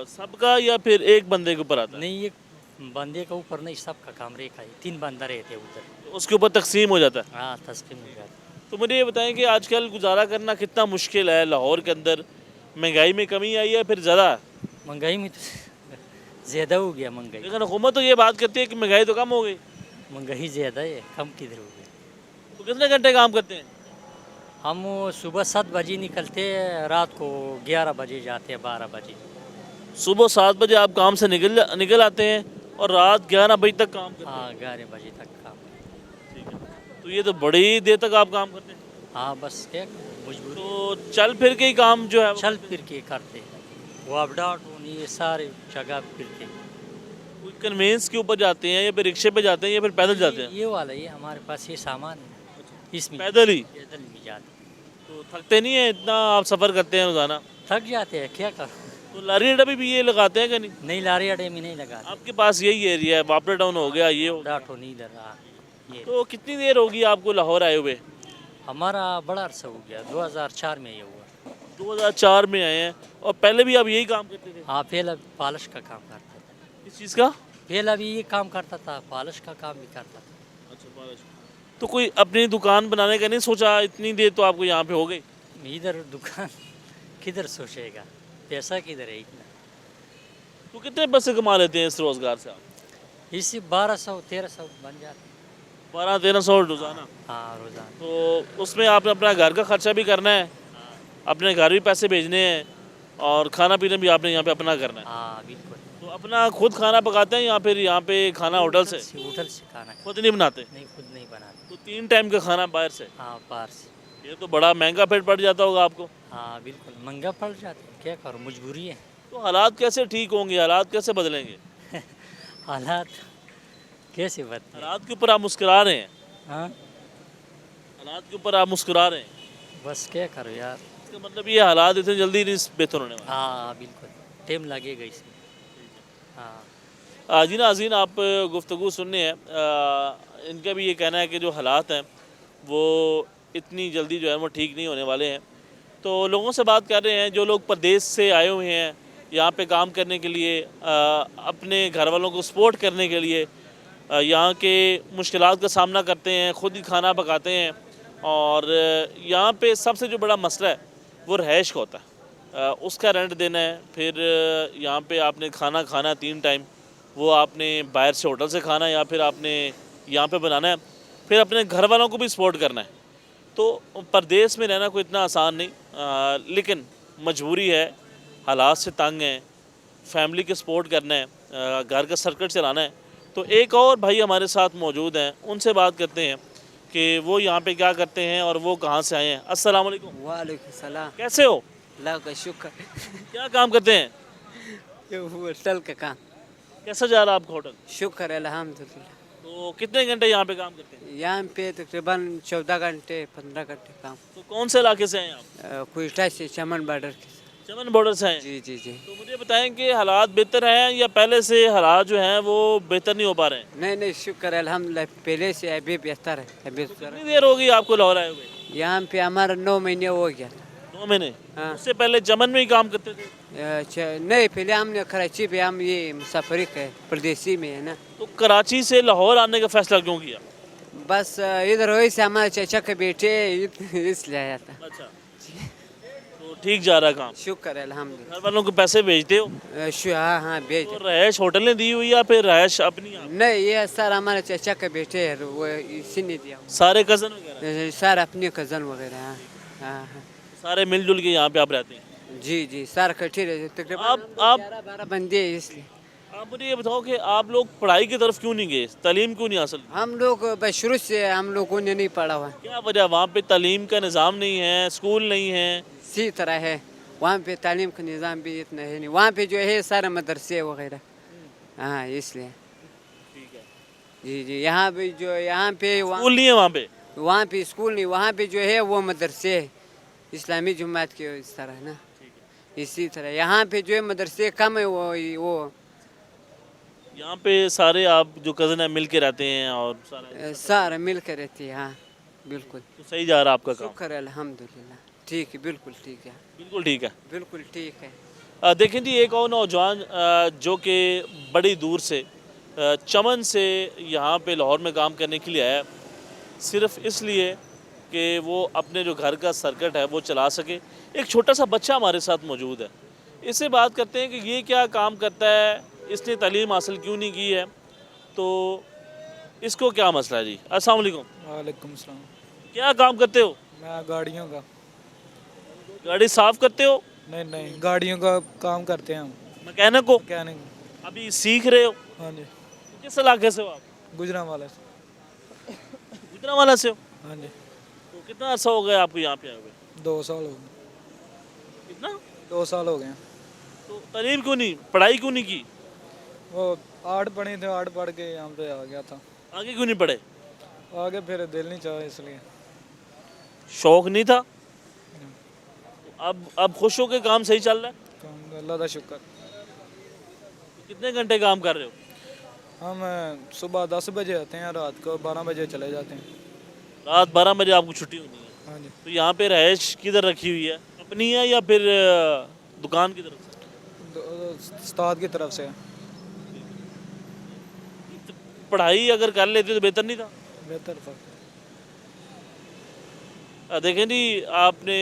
Speaker 1: सबका या फिर एक बंदे के ऊपर आता है?
Speaker 7: नहीं, ये बंदे का ऊपर नहीं, सबका कमरे का है। 3 बंदा रहते हैं उधर।
Speaker 1: तो उसके ऊपर तकसीम हो जाता है?
Speaker 7: हाँ, तस्कीम हो जाता।
Speaker 1: तो मुझे ये बताएं कि आजकल गुजारा करना कितना मुश्किल है लाहौर के अंदर? महंगाई में कमी आई है फिर ज़्यादा है?
Speaker 7: महंगाई में तो ज़्यादा हो गया महंगाई।
Speaker 1: लेकिन हुकूमत तो ये बात करती है कि महंगाई तो कम हो गई।
Speaker 7: महंगाई ज़्यादा है, कम किधर हो गया।
Speaker 1: तो कितने घंटे काम करते हैं?
Speaker 7: हम सुबह 7 बजे निकलते हैं, रात को 11 बजे जाते हैं, 12 बजे।
Speaker 1: सुबह 7 बजे आप काम से निकल आते हैं और रात 11 बजे तक काम करते हैं?
Speaker 7: हाँ, 11 बजे तक काम।
Speaker 1: ठीक है। तो ये तो बड़ी देर तक आप काम करते हैं।
Speaker 7: हाँ, बस क्या मजबूरी।
Speaker 1: तो चल फिर के ही काम जो है वो
Speaker 7: चल फिर के करते हैं, वो अप डाउन ये सारे जगह फिरते हैं।
Speaker 1: कोई कन्वेंस के ऊपर जाते हैं या फिर रिक्शे पे जाते हैं या फिर पैदल जाते हैं?
Speaker 7: ये वाला ये हमारे पास ये सामान है, इसमें
Speaker 1: पैदल ही?
Speaker 7: पैदल भी जाते हैं।
Speaker 1: तो थकते नहीं है इतना आप सफ़र करते हैं रोज़ाना?
Speaker 7: थक जाते हैं, क्या कर।
Speaker 1: तो लारी अड्डा भी ये लगाते हैं कि नहीं?
Speaker 7: नहीं, लारी अड्डे में नहीं लगाते।
Speaker 1: आपके पास यही एरिया है, बापरा टाउन हो गया ये हो गया।
Speaker 7: डाटो नहीं इधर रहा ये।
Speaker 1: तो कितनी देर होगी आपको लाहौर आए हुए?
Speaker 7: हमारा बड़ा अरसा हो गया, 2004 में ये हुआ।
Speaker 1: 2004 में आए हैं और पहले भी आप यही काम करते थे?
Speaker 7: हाँ, पहले पॉलिश का काम करता था।
Speaker 1: किस चीज़ का?
Speaker 7: पहले भी ये काम करता था, पॉलिश का काम भी करता था।
Speaker 1: अच्छा, पॉलिश। तो कोई अपनी दुकान बनाने का नहीं सोचा? इतनी देर तो आपको यहाँ पे हो गई।
Speaker 7: इधर दुकान किधर सोचेगा, पैसा किधर है इतना।
Speaker 1: तो कितने पैसे कमा लेते हैं इस रोज़गार से आप?
Speaker 7: इससे 1200-1300 बन जाते।
Speaker 1: 1200-1300 रोज़ाना?
Speaker 7: हाँ, रोज़ाना।
Speaker 1: तो उसमें आपने अपना घर का खर्चा भी करना है, अपने घर भी पैसे भेजने हैं और खाना पीना भी आपने यहाँ पे अपना करना है।
Speaker 7: हाँ, बिल्कुल।
Speaker 1: तो अपना खुद खाना पकाते हैं या फिर यहाँ पे खाना होटल से?
Speaker 7: होटल से खाना
Speaker 1: खुद नहीं बनाते?
Speaker 7: नहीं, खुद नहीं बनाते।
Speaker 1: तो 3 टाइम का खाना बाहर से?
Speaker 7: हाँ, बाहर से।
Speaker 1: ये तो बड़ा महंगा फिर पड़ जाता होगा आपको।
Speaker 7: हाँ, बिल्कुल महंगा पड़ जाता है, क्या करो, मजबूरी है।
Speaker 1: तो हालात कैसे ठीक होंगे, हालात कैसे बदलेंगे?
Speaker 7: हालात कैसे बदले।
Speaker 1: हालात के ऊपर आप मुस्कुरा रहे हैं,
Speaker 7: हाँ,
Speaker 1: हालात के ऊपर आप मुस्कुरा रहे हैं,
Speaker 7: बस क्या करो यार।
Speaker 1: इसका मतलब ये हालात इतने जल्दी नहीं बेहतर होने वाले।
Speaker 7: हाँ, बिल्कुल टाइम लगेगा इसमें। हाँ,
Speaker 1: जी नाज़रीन, आप गुफ्तगू सुनने हैं, इनका भी ये कहना है कि जो हालात हैं वो इतनी जल्दी जो है वो ठीक नहीं होने वाले हैं। तो लोगों से बात कर रहे हैं जो लोग प्रदेश से आए हुए हैं यहाँ पे काम करने के लिए, अपने घर वालों को सपोर्ट करने के लिए, यहाँ के मुश्किलात का सामना करते हैं, ख़ुद ही खाना पकाते हैं। और यहाँ पे सबसे जो बड़ा मसला है वो रहायश का होता है, उसका रेंट देना है, फिर यहाँ पे आपने खाना खाना 3 टाइम, वो आपने बाहर से होटल से खाना या फिर आपने यहाँ पे बनाना है। फिर अपने घर वालों को भी सपोर्ट करना है। तो परदेश में रहना कोई इतना आसान नहीं, लेकिन मजबूरी है, हालात से तंग हैं, फैमिली के सपोर्ट करना है, घर का सर्कट चलाना है। तो एक और भाई हमारे साथ मौजूद हैं, उनसे बात करते हैं कि वो यहाँ पे क्या करते हैं और वो कहाँ से आए हैं। अस्सलाम वालेकुम।
Speaker 8: वालेकुम सलाम।
Speaker 1: कैसे हो?
Speaker 8: अल्लाह का शुक्र।
Speaker 1: क्या काम करते हैं?
Speaker 8: ये होटल का काम।
Speaker 1: कैसा जा रहा है आपका होटल?
Speaker 8: शुक्र है अल्हम्दुलिल्लाह।
Speaker 1: तो कितने घंटे यहाँ पे काम करते हैं?
Speaker 8: यहाँ पे तकरीबन 14 घंटे 15 घंटे काम।
Speaker 1: तो कौन से इलाके से हैं आप?
Speaker 8: कोयटा से चमन बॉर्डर के।
Speaker 1: चमन बॉर्डर से हैं।
Speaker 8: जी जी जी।
Speaker 1: तो मुझे बताएं कि हालात बेहतर हैं या पहले से हालात जो हैं वो बेहतर नहीं हो पा रहे हैं?
Speaker 8: नहीं नहीं शुक्र है अल्हम्दुलिल्लाह, पहले से अभी बेहतर है, अभी
Speaker 1: कितनी देर हो गई आपको लाहौर आए हुए?
Speaker 8: यहाँ पे हमारा 9 महीने हो गया।
Speaker 1: 2 महीने?
Speaker 8: हाँ।
Speaker 1: उससे पहले चमन में ही काम करते थे?
Speaker 8: नहीं, पहले हमने कराची पे, हम ये मुसाफरी है, परदेसी में है ना।
Speaker 1: तो कराची से लाहौर आने का फैसला क्यों किया?
Speaker 8: बस इधर वही से हमारे चाचा के बेटे इसलिए आया था।
Speaker 1: अच्छा, तो ठीक जा रहा है काम?
Speaker 8: शुक्र है अल्हम्दुलिल्लाह।
Speaker 1: घर वालों को पैसे भेजते हो?
Speaker 8: हाँ हाँ भेज।
Speaker 1: तो रहायश होटल ने दी हुई या फिर रहायश अपनी आप?
Speaker 8: नहीं, ये सर हमारे चाचा के बेटे है, वो इसी ने दिया।
Speaker 1: सारे कज़न वगैरह?
Speaker 8: सर अपने कज़न वगैरह। हाँ हाँ हाँ।
Speaker 1: सारे मिलजुल के यहाँ पे आप रहते हैं?
Speaker 8: जी जी, सर इकट्ठे रहते तकरीबन।
Speaker 1: आप
Speaker 8: 11-12 बंदे हैं इसलिए।
Speaker 1: आप मुझे ये बताओ कि आप लोग पढ़ाई की तरफ क्यों नहीं गए, तालीम क्यों नहीं हासिल की?
Speaker 8: हम लोग बस शुरू से हम लोगों ने नहीं पढ़ा हुआ।
Speaker 1: क्या वजह? वहाँ पे तालीम का निज़ाम नहीं है, स्कूल नहीं है?
Speaker 8: इसी तरह है, वहाँ पे तालीम का निज़ाम भी इतना है नहीं। वहाँ पे जो है सारे मदरसे वगैरह। हाँ इसलिए।
Speaker 1: ठीक है।
Speaker 8: जी जी, यहाँ पे जो यहाँ पे
Speaker 1: स्कूल नहीं है वहाँ पे?
Speaker 8: वहाँ पे स्कूल नहीं, वहाँ पे जो है वो मदरसे है, इस्लामी जुम्मत के इस तरह ना। इसी तरह यहाँ पे जो है मदरसे कम है, वो
Speaker 1: यहाँ पे सारे आप जो कज़न है मिल के रहते हैं और सारा
Speaker 8: सारे मिल कर रहते हैं। हाँ बिल्कुल।
Speaker 1: तो सही जा रहा है आपका काम?
Speaker 8: शुक्र है अल्हम्दुलिल्लाह, ठीक है, बिल्कुल ठीक है,
Speaker 1: बिल्कुल ठीक है।
Speaker 8: बिल्कुल ठीक है।
Speaker 1: देखें जी, एक और नौजवान जो कि बड़ी दूर से चमन से यहाँ पे लाहौर में काम करने के लिए आया, सिर्फ इसलिए कि वो अपने जो घर का सर्किट है वो चला सके। एक छोटा सा बच्चा हमारे साथ मौजूद है, इससे बात करते हैं कि ये क्या काम करता है, इसने तालीम हासिल क्यों नहीं की है, तो इसको क्या मसला है जी। अस्सलाम वालेकुम।
Speaker 9: वालेकुम सलाम।
Speaker 1: क्या काम करते हो?
Speaker 9: मैं गाड़ियों का।
Speaker 1: गाड़ी साफ़ करते हो?
Speaker 9: नहीं, गाड़ियों का काम करते हैं हम।
Speaker 1: मैकेनिक हो?
Speaker 9: मैकेनिक।
Speaker 1: अभी सीख रहे हो?
Speaker 9: हाँ जी।
Speaker 1: किस इलाके से हो आप?
Speaker 9: गुजरांवाला से।
Speaker 1: गुजरांवाला से हो?
Speaker 9: हाँ जी।
Speaker 1: तो कितना अर्सा हो गया आपको यहाँ पे आए हुए?
Speaker 9: 2 साल हो गए।
Speaker 1: कितना?
Speaker 9: 2 साल हो गए।
Speaker 1: तो तालीम क्यों नहीं, पढ़ाई क्यों नहीं की?
Speaker 9: वो 8 पढ़े थे, 8 पढ़ के यहाँ पे आ गया था।
Speaker 1: आगे क्यों नहीं पढ़े?
Speaker 9: आगे फिर दिल नहीं चाहा, इसलिए।
Speaker 1: शौक नहीं था? अब खुश हो के काम सही चल रहा है?
Speaker 9: काम अल्लाह का शुक्र।
Speaker 1: कितने घंटे काम कर रहे हो?
Speaker 9: हम सुबह 10 बजे आते हैं, रात को 12 बजे चले जाते हैं।
Speaker 1: रात 12 बजे आपको छुट्टी होनी है?
Speaker 9: हाँ जी।
Speaker 1: तो यहाँ पे रहायश किधर रखी हुई है, अपनी है या फिर दुकान की तरफ से?
Speaker 9: उस्ताद की तरफ से।
Speaker 1: तो पढ़ाई अगर कर लेते तो बेहतर नहीं था?
Speaker 9: बेहतर था।
Speaker 1: देखें जी, आपने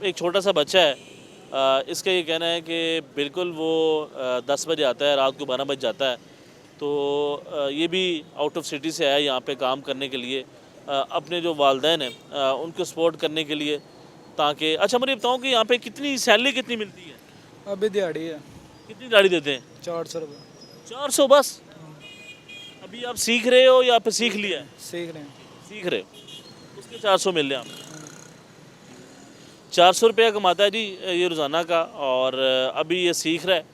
Speaker 1: एक छोटा सा बच्चा है, इसका ये कहना है कि बिल्कुल वो 10 बजे आता है, रात को 12 बजे जाता है। तो ये भी आउट ऑफ सिटी से आया यहाँ पे काम करने के लिए, अपने जो वालिदैन हैं उनको सपोर्ट करने के लिए, ताकि अच्छा मुझे बताऊँ कि यहाँ पे कितनी सैलरी कितनी मिलती है?
Speaker 9: अभी दिहाड़ी है।
Speaker 1: कितनी दिहाड़ी देते हैं?
Speaker 9: 400 रुपये।
Speaker 1: 400 बस? अभी आप सीख रहे हो या फिर सीख लिया है?
Speaker 9: सीख रहे हैं।
Speaker 1: सीख रहे हो, उसके 400 मिल रहे हैं आप? 400 रुपया कमाता है जी ये रोज़ाना का, और अभी ये सीख रहा है।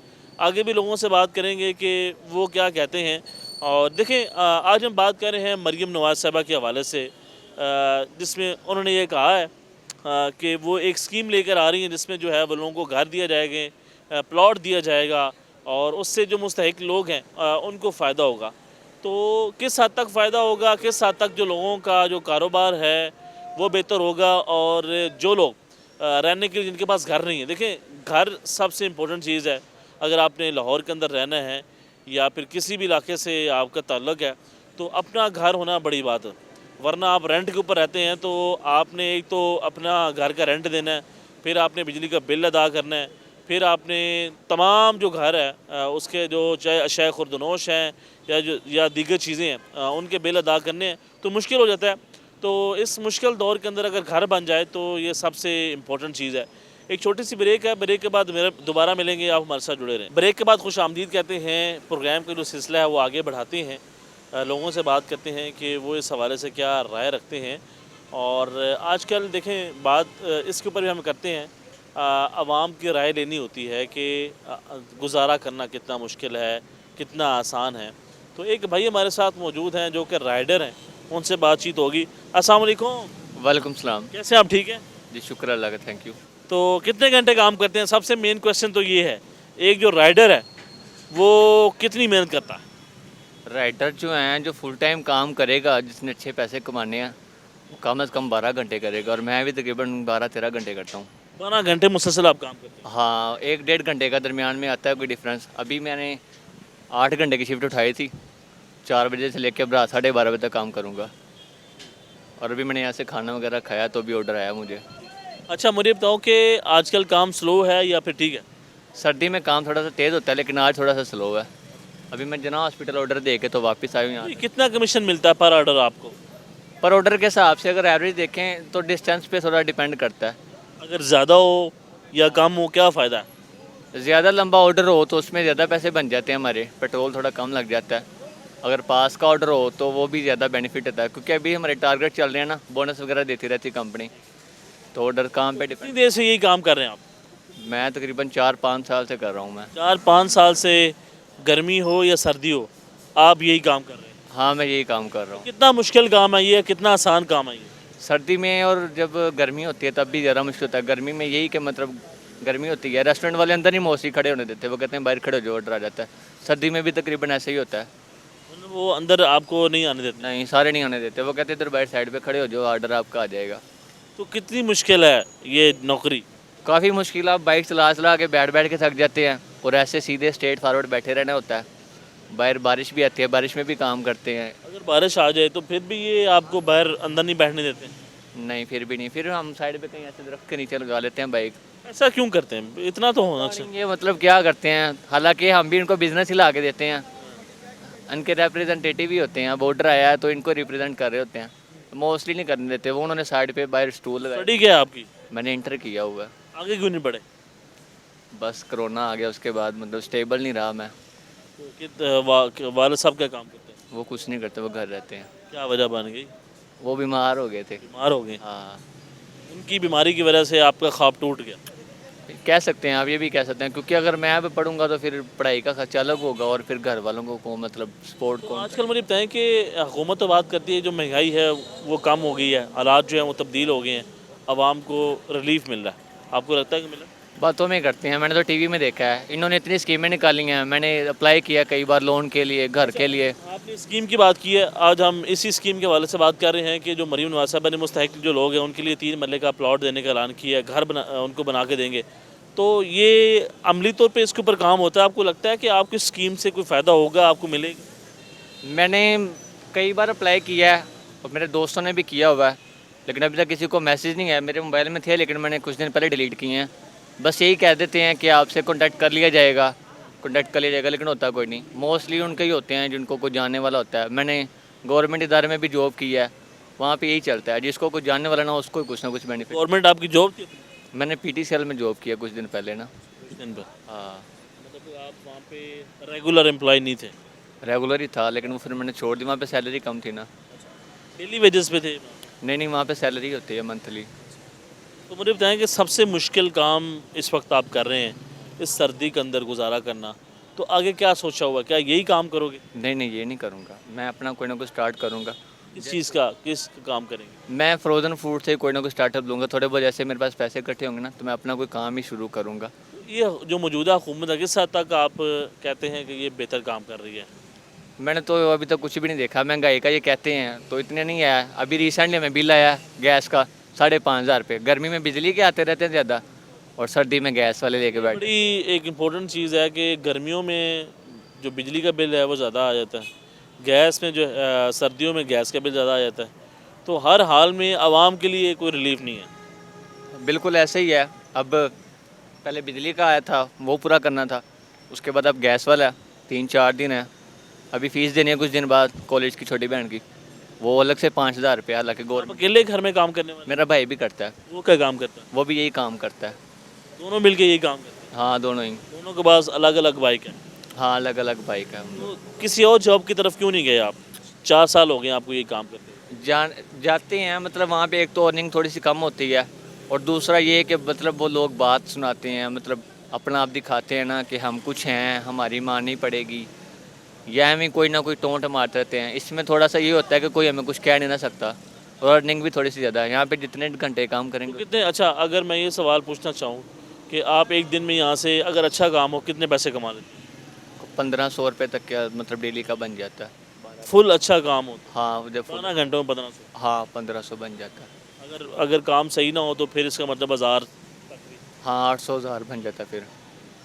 Speaker 1: आगे भी लोगों से बात करेंगे कि वो क्या कहते हैं। और देखें, आज हम बात कर रहे हैं मरियम नवाज़ साहबा के हवाले से, जिसमें उन्होंने ये कहा है कि वो एक स्कीम लेकर आ रही हैं जिसमें जो है वो लोगों को घर दिया जाएगा, प्लॉट दिया जाएगा, और उससे जो मुस्तहिक लोग हैं उनको फ़ायदा होगा। तो किस हद तक फ़ायदा होगा, किस हद तक जो लोगों का जो कारोबार है वो बेहतर होगा, और जो लोग रहने के लिए जिनके पास घर नहीं है। देखें, घर सबसे इम्पोर्टेंट चीज़ है। अगर आपने लाहौर के अंदर रहना है या फिर किसी भी इलाके से आपका ताल्लुक़ है तो अपना घर होना बड़ी बात है, वरना आप रेंट के ऊपर रहते हैं तो आपने एक तो अपना घर का रेंट देना है, फिर आपने बिजली का बिल अदा करना है, फिर आपने तमाम जो घर है उसके जो चाहे अशाए खुर्दनोश हैं या दीगर चीज़ें हैं उनके बिल अदा करने हैं तो मुश्किल हो जाता है। तो इस मुश्किल दौर के अंदर अगर घर बन जाए तो ये सबसे इम्पोर्टेंट चीज़ है। एक छोटी सी ब्रेक है, ब्रेक के बाद मेरे दोबारा मिलेंगे, आप हमारे साथ जुड़े रहें। ब्रेक के बाद खुश आमदीद कहते हैं, प्रोग्राम का जो सिलसिला है वो आगे बढ़ाते हैं, लोगों से बात करते हैं कि वो इस हवाले से क्या राय रखते हैं। और आजकल देखें बात इसके ऊपर भी हम करते हैं, आवाम की राय लेनी होती है कि गुजारा करना कितना मुश्किल है, कितना आसान है। तो एक भाई हमारे साथ मौजूद हैं जो कि राइडर हैं, उनसे बातचीत होगी। अस्सलाम वालेकुम।
Speaker 10: वालेकुम सलाम।
Speaker 1: कैसे आप, ठीक हैं?
Speaker 10: जी शुक्र अल्लाह का, थैंक यू।
Speaker 1: तो कितने घंटे काम करते हैं? सबसे मेन क्वेश्चन तो ये है, एक जो राइडर है वो कितनी मेहनत करता है?
Speaker 10: राइडर जो हैं जो फुल टाइम काम करेगा, जिसने अच्छे पैसे कमाने हैं, वो कम से कम 12 घंटे करेगा, और मैं भी तकरीबन 12-13 घंटे करता हूँ।
Speaker 1: 12 घंटे मुसलसल आप काम करते हैं?
Speaker 10: हाँ, 1-1.5 घंटे का दरमियान में आता है कोई डिफरेंस। अभी मैंने 8 घंटे की शिफ्ट उठाई थी, 4 बजे से लेकर अब रात 12:30 बजे तक काम करूँगा। और अभी मैंने यहाँ से खाना वगैरह खाया तो भी ऑर्डर आया मुझे।
Speaker 1: अच्छा, मुझे बताओ कि आजकल काम स्लो है या फिर ठीक है?
Speaker 10: सर्दी में काम थोड़ा सा तेज़ होता है, लेकिन आज थोड़ा सा स्लो है। अभी मैं जना हॉस्पिटल ऑर्डर दे के तो वापस आया हूँ यहाँ।
Speaker 1: कितना कमीशन मिलता है पर ऑर्डर आपको?
Speaker 10: पर ऑर्डर के हिसाब से अगर एवरेज देखें तो डिस्टेंस पे थोड़ा डिपेंड करता है।
Speaker 1: अगर ज़्यादा हो या कम हो, क्या फ़ायदा है?
Speaker 10: ज़्यादा लंबा ऑर्डर हो तो उसमें ज़्यादा पैसे बन जाते हैं हमारे, पेट्रोल थोड़ा कम लग जाता है। अगर पास का ऑर्डर हो तो वो भी ज़्यादा बेनिफिट होता है, क्योंकि अभी हमारे टारगेट चल रहे हैं ना, बोनस वगैरह देती रहती कंपनी, तो ऑर्डर काम पे
Speaker 1: कितनी
Speaker 10: डिपेंड।
Speaker 1: देर से यही काम कर रहे हैं आप?
Speaker 10: मैं तकरीबन 4-5 साल से कर रहा हूँ मैं।
Speaker 1: 4-5 साल से, गर्मी हो या सर्दी हो, आप यही काम कर रहे हैं?
Speaker 10: हाँ, मैं यही काम कर रहा हूँ।
Speaker 1: कितना मुश्किल काम है ये, कितना आसान काम है ये?
Speaker 10: सर्दी में और जब गर्मी होती है तब भी ज़्यादा मुश्किल होता है। गर्मी में यही कि मतलब गर्मी होती है, रेस्टोरेंट वाले अंदर नहीं मोस्टली खड़े होने देते, वो कहते हैं बाहर खड़े हो जाओ, ऑर्डर आ जाता है। सर्दी में भी तकरीबन ऐसे ही होता है।
Speaker 1: मतलब वो अंदर आपको नहीं आने देते?
Speaker 10: नहीं, सारे नहीं आने देते, वो कहते हैं इधर बाहर साइड पे खड़े हो जाओ, ऑर्डर आपका आ जाएगा।
Speaker 1: तो कितनी मुश्किल है ये नौकरी?
Speaker 10: काफ़ी मुश्किल, आप बाइक चला चला के बैठ के थक जाते हैं, और ऐसे सीधे स्ट्रेट फॉरवर्ड बैठे रहना होता है। बाहर बारिश भी आती है, बारिश में भी काम करते हैं।
Speaker 1: अगर बारिश आ जाए तो फिर भी ये आपको बाहर अंदर नहीं बैठने देते?
Speaker 10: नहीं, फिर भी नहीं, फिर हम साइड पे कहीं ऐसे दरख्त के नीचे लगा लेते हैं बाइक।
Speaker 1: ऐसा क्यों करते हैं? इतना तो होना चाहिए।
Speaker 10: ये मतलब क्या करते हैं, हालांकि हम भी इनको बिजनेस ही ला के देते हैं, इनके रिप्रेजेंटेटिव ही होते हैं। अब ऑर्डर आया है तो इनको रिप्रेजेंट कर रहे होते हैं, मोस्टली नहीं करने देते वो। उन्होंने साइड पे बाहर स्टूल लगाया।
Speaker 1: स्टडी क्या है आपकी?
Speaker 10: मैंने इंटर किया हुआ है।
Speaker 1: आगे क्यों नहीं बढ़े?
Speaker 10: बस कोरोना आ गया, उसके बाद मतलब स्टेबल नहीं रहा मैं।
Speaker 1: तो वाले साहब क्या काम करते हैं?
Speaker 10: वो कुछ नहीं करते, वो घर रहते हैं।
Speaker 1: क्या वजह बन गई?
Speaker 10: वो बीमार हो गए थे।
Speaker 1: बीमार हो गए?
Speaker 10: हाँ,
Speaker 1: उनकी बीमारी की वजह से आपका ख्वाब टूट गया?
Speaker 10: कह सकते हैं आप, ये भी कह सकते हैं, क्योंकि अगर मैं पढ़ूंगा तो फिर पढ़ाई का खर्चा अलग होगा, और फिर घर वालों को मतलब सपोर्ट
Speaker 1: तो
Speaker 10: को।
Speaker 1: आजकल मुझे बताएं कि हुकूमत तो बात करती है जो महंगाई है वो कम हो गई है, हालात जो हैं वो तब्दील हो गए हैं, आवाम को रिलीफ मिल रहा है, आपको लगता है कि मिल रहा है?
Speaker 10: बातों में करते हैं, मैंने तो टीवी में देखा है। इन्होंने इतनी स्कीमें निकाली हैं, मैंने अप्लाई किया कई बार लोन के लिए, घर के लिए।
Speaker 1: आपने स्कीम की बात की है, आज हम इसी स्कीम के हवाले से बात कर रहे हैं कि जो मरीम नवाज साहब ने मुस्तहिक जो लोग हैं उनके लिए 3 मरले का प्लॉट देने का ऐलान किया है, घर उनको बना के देंगे। तो ये अमली तौर पे इसके ऊपर काम होता है, आपको लगता है कि आपकी स्कीम से कोई फ़ायदा होगा, आपको मिलेगा?
Speaker 10: मैंने कई बार अप्लाई किया है और मेरे दोस्तों ने भी किया हुआ है, लेकिन अभी तक किसी को मैसेज नहीं आया। मेरे मोबाइल में थे, लेकिन मैंने कुछ दिन पहले डिलीट किए हैं। बस यही कह देते हैं कि आपसे कॉन्टैक्ट कर लिया जाएगा, लेकिन होता कोई नहीं। मोस्टली उनके ही होते हैं जिनको कोई जानने वाला होता है। मैंने गवर्नमेंट इदारे में भी जॉब की है, वहाँ पे यही चलता है, जिसको कुछ जानने वाला ना उसको कुछ ना कुछ बेनिफिट।
Speaker 1: गवर्नमेंट आपकी जॉब थी?
Speaker 10: मैंने PTCL में जॉब किया कुछ दिन पहले ना।
Speaker 1: कुछ दिन पर?
Speaker 10: हाँ,
Speaker 1: मतलब आप वहाँ पे रेगुलर एम्प्लॉय नहीं थे?
Speaker 10: रेगुलर ही था, लेकिन वो फिर मैंने छोड़ दी। वहाँ पे सैलरी कम थी ना।
Speaker 1: डेली वेजेस पे थे?
Speaker 10: नहीं, वहाँ पे सैलरी होती है मंथली।
Speaker 1: तो मुझे बताएं कि सबसे मुश्किल काम इस वक्त आप कर रहे हैं, इस सर्दी के अंदर गुजारा करना, तो आगे क्या सोचा हुआ, क्या यही काम करोगे?
Speaker 10: नहीं, ये नहीं करूँगा, मैं अपना कोई ना कोई स्टार्ट करूँगा।
Speaker 1: किस चीज़ का, किस काम करेंगे?
Speaker 10: मैं फ्रोज़न फूड से कोई ना कोई स्टार्टअप लूँगा। थोड़े बहुत जैसे मेरे पास पैसे इकट्ठे होंगे ना, तो मैं अपना कोई काम ही शुरू करूँगा।
Speaker 1: ये जो मौजूदा हुकूमत है किस हद तक आप कहते हैं कि ये बेहतर काम कर रही है?
Speaker 10: मैंने तो अभी तक कुछ भी नहीं देखा। महंगाई का ये कहते हैं तो इतने नहीं आया। अभी रिसेंटली में बिल आया गैस का 5,500 रुपये। गर्मी में बिजली के आते रहते हैं ज़्यादा, और सर्दी में गैस वाले लेके बैठे।
Speaker 1: बड़ी एक इम्पोर्टेंट चीज़ है कि गर्मियों में जो बिजली का बिल है वो ज़्यादा आ जाता है, गैस में जो सर्दियों में गैस का बिल ज़्यादा आ जाता है। तो हर हाल में आवाम के लिए कोई रिलीफ नहीं है।
Speaker 10: बिल्कुल ऐसे ही है। अब पहले बिजली का आया था, वो पूरा करना था। उसके बाद अब गैस वाला 3-4 दिन है। अभी फ़ीस देनी है कुछ दिन बाद कॉलेज की छोटी बहन की, वो अलग से 5,000 रुपये, हालांकि
Speaker 1: आप
Speaker 10: गवर्नमेंट।
Speaker 1: अकेले घर में काम करने वाले?
Speaker 10: मेरा भाई भी करता है,
Speaker 1: वो क्या काम करता है?
Speaker 10: वो भी यही काम करता है।
Speaker 1: दोनों मिलके यही काम करते हैं?
Speaker 10: हाँ दोनों ही।
Speaker 1: दोनों के पास अलग अलग बाइक है।
Speaker 10: हाँ अलग अलग बाइक है।
Speaker 1: तो किसी और जॉब की तरफ क्यों नहीं गए आप? 4 साल हो गए आपको ये काम करते
Speaker 10: जाते हैं, मतलब वहाँ पे एक तो अर्निंग थोड़ी सी कम होती है, और दूसरा ये कि मतलब वो लोग बात सुनाते हैं, मतलब अपना आप दिखाते हैं ना कि हम कुछ हैं, हमारी माननी पड़ेगी, या हमें कोई ना कोई टोंट मारते रहते हैं। इसमें थोड़ा सा ये होता है कि कोई हमें कुछ कह नहीं ना सकता, और अर्निंग भी थोड़ी सी ज़्यादा है। यहाँ पे जितने घंटे काम
Speaker 1: तो
Speaker 10: करेंगे।
Speaker 1: कितने? अच्छा, अगर मैं ये सवाल पूछना चाहूँ कि आप एक दिन में यहाँ से अगर अच्छा काम हो कितने पैसे कमा लेते हैं?
Speaker 10: 1500 रुपये तक का मतलब डेली का बन जाता है।
Speaker 1: फुल अच्छा काम हो तो?
Speaker 10: हाँ जब
Speaker 1: 12 घंटों में 1500?
Speaker 10: हाँ 1500 बन जाता है।
Speaker 1: अगर काम सही ना हो तो फिर इसका मतलब 1000?
Speaker 10: हाँ 800-1000 बन जाता है फिर।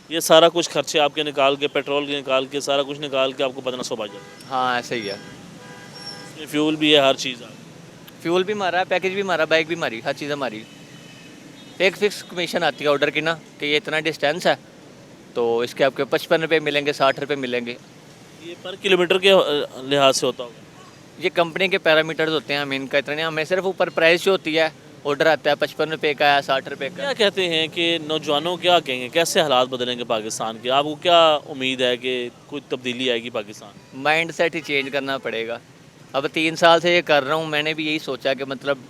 Speaker 1: ये सारा कुछ खर्चे आपके निकाल के, पेट्रोल के निकाल के, सारा कुछ निकाल के आपको 1500 बच जाता है?
Speaker 10: हाँ ऐसे ही है।
Speaker 1: इसमें फ्यूल भी है, हर चीज़ है।
Speaker 10: फ्यूल भी मारा, पैकेज भी मारा, बाइक भी मारी, हर चीज़ हमारी। एक फिक्स कमीशन आती है ऑर्डर की ना, कि ये इतना डिस्टेंस है तो इसके आपके 55 रुपये मिलेंगे, 60 रुपये मिलेंगे।
Speaker 1: ये पर किलोमीटर के लिहाज से होता होगा?
Speaker 10: ये कंपनी के पैरामीटर्स होते हैं, हमें इनका इतना नहीं, हमें सिर्फ ऊपर प्राइस जो होती है, ऑर्डर आता है 55 रुपये का या 60 रुपये का।
Speaker 1: क्या कहते हैं कि नौजवानों क्या कहेंगे, कैसे हालात बदलेंगे पाकिस्तान के? आपको क्या उम्मीद है कि कुछ तब्दीली आएगी पाकिस्तान?
Speaker 10: माइंड सेट ही चेंज करना पड़ेगा। अब 3 साल से ये कर रहा हूँ, मैंने भी यही सोचा कि मतलब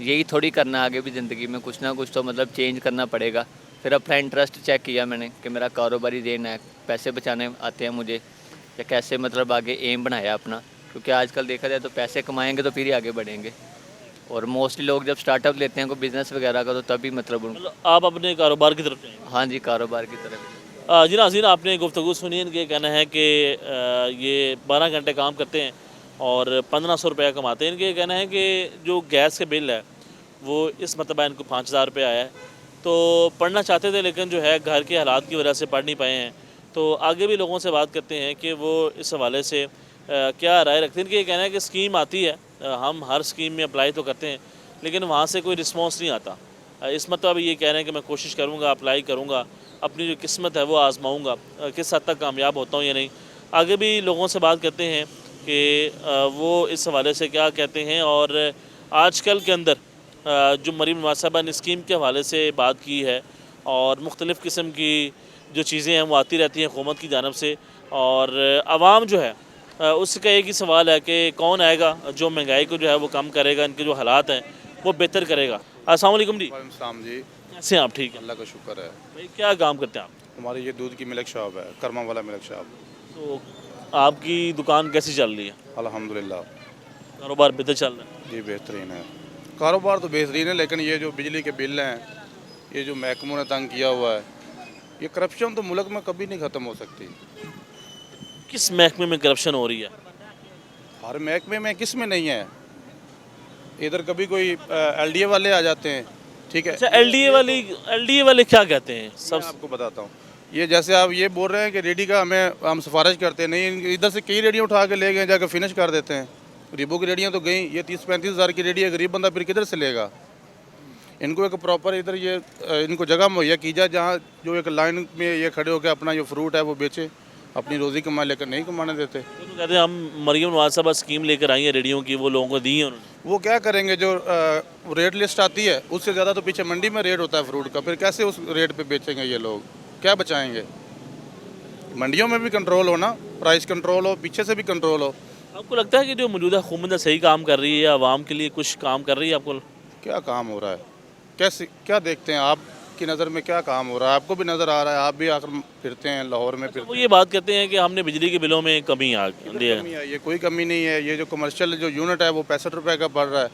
Speaker 10: यही थोड़ी करना, आगे भी ज़िंदगी में कुछ ना कुछ तो मतलब चेंज करना पड़ेगा। फिर अपना इंटरेस्ट चेक किया मैंने कि मेरा कारोबारी देना है, पैसे बचाने आते हैं मुझे, या कैसे मतलब आगे एम बनाया अपना, क्योंकि आजकल देखा जाए तो पैसे कमाएंगे तो फिर ही आगे बढ़ेंगे। और मोस्टली लोग जब स्टार्टअप लेते हैं कोई बिज़नेस वगैरह का, तो तभी मतलब
Speaker 1: आप अपने कारोबार की तरफ जाएंगे?
Speaker 10: हाँ जी, कारोबार की तरफ।
Speaker 1: जी नाज़रीन, आपने गुफ्तगू सुनी। इनके कहना है कि ये 12 घंटे काम करते हैं और 1500 रुपया कमाते हैं। इनके कहना है कि जो गैस के बिल है वो इस मरतबा इनको 5000 रुपये आया है। तो पढ़ना चाहते थे लेकिन जो है घर के हालात की वजह से पढ़ नहीं पाए हैं। तो आगे भी लोगों से बात करते हैं कि वो इस हवाले से क्या राय रखते हैं। इनके कहना है कि स्कीम आती है, हम हर स्कीम में अप्लाई तो करते हैं लेकिन वहाँ से कोई रिस्पॉन्स नहीं आता। इस मतलब ये कह रहे हैं कि मैं कोशिश करूँगा, अप्लाई करूँगा, अपनी जो किस्मत है वो आजमाऊँगा, किस हद तक कामयाब होता हूँ या नहीं। आगे भी लोगों से बात करते हैं कि वो इस हवाले से क्या कहते हैं। और आजकल के अंदर जो मरीम नवाज़ साहबा ने स्कीम के हवाले से बात की है और मुख्तलिफ़ किस्म की जो चीज़ें हैं वो आती रहती हैं हुकूमत की जानब से, और आवाम जो है उसका एक ही सवाल है कि कौन आएगा जो महंगाई को जो है वो कम करेगा, इनके जो हालात हैं वो बेहतर करेगा। अस्सलाम वालेकुम जी।
Speaker 11: वालेकुम जी।
Speaker 1: कैसे हैं आप? ठीक है,
Speaker 11: अल्लाह का शुक्र है।
Speaker 1: भाई क्या काम करते हैं आप?
Speaker 11: हमारी ये दूध की मिल्क शॉप है, कर्मा वाला मिल्क शॉप।
Speaker 1: तो आपकी दुकान कैसी चल रही है?
Speaker 11: अल्हम्दुलिल्लाह
Speaker 1: कारोबार बेहतर चल रहा है?
Speaker 11: जी बेहतरीन है, कारोबार तो बेहतरीन है, लेकिन ये जो बिजली के बिल हैं, ये जो महकमों ने तंग किया हुआ है, ये करप्शन तो मुल्क में कभी नहीं ख़त्म हो सकती।
Speaker 1: किस महकमे में करप्शन हो रही है?
Speaker 11: हर महकमे में, किस में नहीं है। इधर कभी कोई LDA वाले आ जाते हैं, ठीक है।
Speaker 1: अच्छा, LDA वाले क्या कहते हैं?
Speaker 11: मैं आपको बताता हूँ। ये जैसे आप ये बोल रहे हैं कि रेडी का हम सिफारिश करते हैं, नहीं, इधर से कई रेडियाँ उठा के ले गए, जाकर फिनिश कर देते हैं। गरीबों की रेडियाँ तो गई, ये 30-35 हज़ार की रेडी है, गरीब बंदा फिर किधर से लेगा। इनको एक प्रॉपर इधर ये इनको जगह मुहैया की जाए जहाँ जो एक लाइन में ये खड़े होकर अपना जो फ्रूट है वो बेचे, अपनी रोज़ी कमाए, लेकर नहीं कमाने देते।
Speaker 1: तो कहते हैं हम मरीम नवाज़ साहबा स्कीम लेकर आई है रेडियो की, वो लोगों को दी है उन्होंने।
Speaker 11: वो क्या करेंगे, जो रेट लिस्ट आती है उससे ज़्यादा तो पीछे मंडी में रेट होता है फ्रूट का, फिर कैसे उस रेट पे बेचेंगे ये लोग, क्या बचाएंगे। मंडियों में भी कंट्रोल हो ना, प्राइस कंट्रोल हो, पीछे से भी कंट्रोल हो।
Speaker 1: आपको लगता है कि जो मौजूदा हुकूमत सही काम कर रही है, आवाम के लिए कुछ काम कर रही है? आपको
Speaker 11: क्या काम हो रहा है, कैसे क्या देखते हैं आपकी नज़र में, क्या काम हो रहा है? आपको भी नज़र आ रहा है, आप भी आकर फिरते हैं लाहौर में फिरते
Speaker 1: वो ये बात कहते हैं कि हमने बिजली के बिलों में कमी आ दी है।
Speaker 11: कमी है, ये कोई कमी नहीं है। ये जो कमर्शियल जो यूनिट है वो 65 रुपये का पड़ रहा है,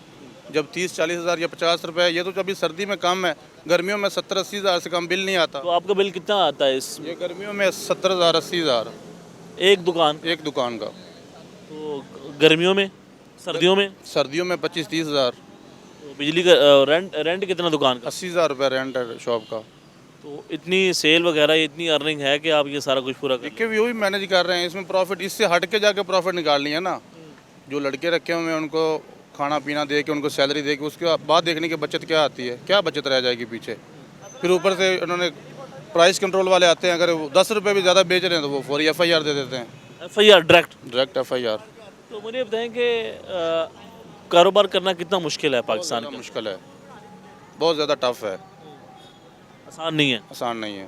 Speaker 11: जब 30-40 हज़ार या 50 रुपये, ये तो अभी सर्दी में कम है, गर्मियों में 70-80 हज़ार से कम बिल नहीं आता।
Speaker 1: तो आपका बिल कितना आता है इस?
Speaker 11: ये गर्मियों में 70 हज़ार 80 हज़ार
Speaker 1: एक दुकान
Speaker 11: का।
Speaker 1: तो गर्मियों में, सर्दियों में?
Speaker 11: सर्दियों में 25-30 हज़ार।
Speaker 1: तो बिजली का रेंट कितना दुकान का?
Speaker 11: 80 हज़ार रुपये रेंट है शॉप का।
Speaker 1: तो इतनी सेल वगैरह, इतनी अर्निंग है कि आप ये सारा कुछ पूरा कर?
Speaker 11: देखिए वही मैनेज कर रहे हैं, इसमें प्रॉफिट इससे हट के जाके प्रॉफिट निकाल लिया ना। जो लड़के रखे हुए हैं उनको खाना पीना दे के, उनको सैलरी दे के, उसके बाद देखने की बचत क्या आती है, क्या बचत रह जाएगी पीछे। फिर ऊपर से उन्होंने प्राइस कंट्रोल वाले आते हैं, अगर वो 10 रुपये भी ज़्यादा बेच रहे हैं तो वो फौरी FIR दे देते हैं,
Speaker 1: FIR
Speaker 11: डायरेक्ट FIR।
Speaker 1: तो मुझे बताएं कि कारोबार करना कितना मुश्किल है पाकिस्तान
Speaker 11: ज़्यादा
Speaker 1: में?
Speaker 11: मुश्किल है, बहुत ज़्यादा टफ है,
Speaker 1: आसान नहीं है,
Speaker 11: आसान नहीं है,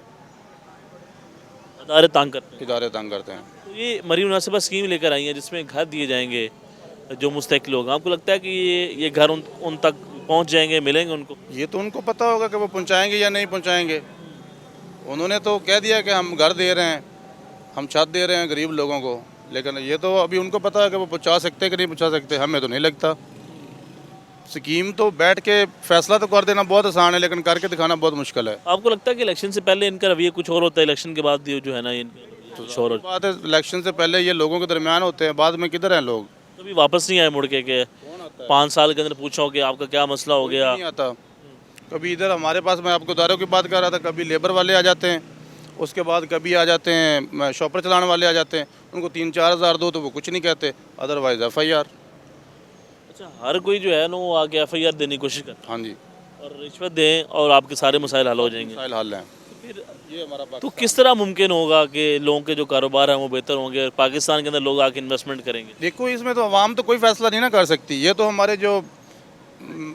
Speaker 1: अदारे तंग करते हैं।
Speaker 11: इदारे तंग करते हैं।
Speaker 1: तो ये मरी मुनासिबा स्कीम लेकर आई है जिसमें घर दिए जाएंगे जो मुस्तहिक लोग, आपको लगता है कि ये घर उन तक पहुंच जाएंगे, मिलेंगे उनको?
Speaker 11: ये तो उनको पता होगा कि वो पहुंचाएंगे या नहीं पहुंचाएंगे। उन्होंने तो कह दिया कि हम घर दे रहे हैं, हम छत दे रहे हैं गरीब लोगों को, लेकिन ये तो अभी उनको पता है कि वो पहुंचा सकते कि नहीं पहुंचा सकते, हमें तो नहीं लगता। स्कीम तो बैठ के फैसला तो कर देना बहुत आसान है, लेकिन करके दिखाना बहुत मुश्किल है।
Speaker 1: आपको लगता है कि इलेक्शन से पहले इनका रवैया कुछ और होता है, इलेक्शन के बाद ये जो है ना इनका शोर
Speaker 11: बात है, इलेक्शन से पहले ये लोगों के दरमियान होते हैं, बाद में किधर हैं लोग?
Speaker 1: कभी वापस नहीं आए मुड़ के 5 साल के अंदर पूछो कि आपका क्या मसला हो गया?
Speaker 11: नहीं आता कभी इधर हमारे पास, मैं आपको दारों की बात कर रहा था, कभी लेबर वाले आ जाते हैं, उसके बाद कभी आ जाते हैं शॉपर चलाने वाले आ जाते हैं, उनको 3-4 हज़ार दो तो वो कुछ नहीं कहते, अदरवाइज FIR।
Speaker 1: अच्छा, हर कोई जो है ना वो आके FIR देने की कोशिश करता
Speaker 11: हाँ जी,
Speaker 1: है और रिश्वत दें और आपके सारे मसाइल हल हो जाएंगे।
Speaker 11: मसाइल हल हैं।
Speaker 1: फिर
Speaker 11: ये हमारा
Speaker 1: तो किस तरह मुमकिन होगा कि लोगों के जो कारोबार हैं वो बेहतर होंगे और पाकिस्तान के अंदर लोग आके इन्वेस्टमेंट करेंगे?
Speaker 11: देखो, इसमें तो आवाम तो कोई फैसला नहीं ना कर सकती, ये तो हमारे जो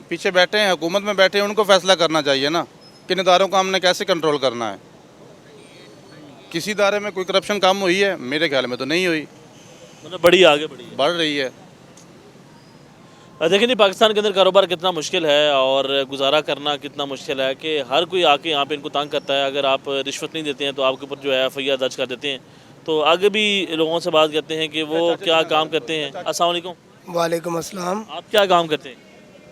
Speaker 11: पीछे बैठे हैं, हुकूमत में बैठे हैं, उनको फैसला करना चाहिए ना कि इन इदारों को हमने कैसे कंट्रोल करना है। किसी इदारे में कोई करप्शन कम हुई है? मेरे ख्याल में तो नहीं हुई,
Speaker 1: मतलब बड़ी आगे
Speaker 11: बढ़ रही है।
Speaker 1: देखिए नहीं, पाकिस्तान के अंदर कारोबार कितना मुश्किल है और गुजारा करना कितना मुश्किल है कि हर कोई आके यहाँ पे इनको तंग करता है। अगर आप रिश्वत नहीं देते हैं तो आपके ऊपर जो है FIR दर्ज कर देते हैं। तो आगे भी लोगों से बात करते हैं कि वो क्या काम करते हैं। अस्सलाम वालेकुम।
Speaker 3: वालेकुम अस्सलाम।
Speaker 1: आप क्या काम करते हैं?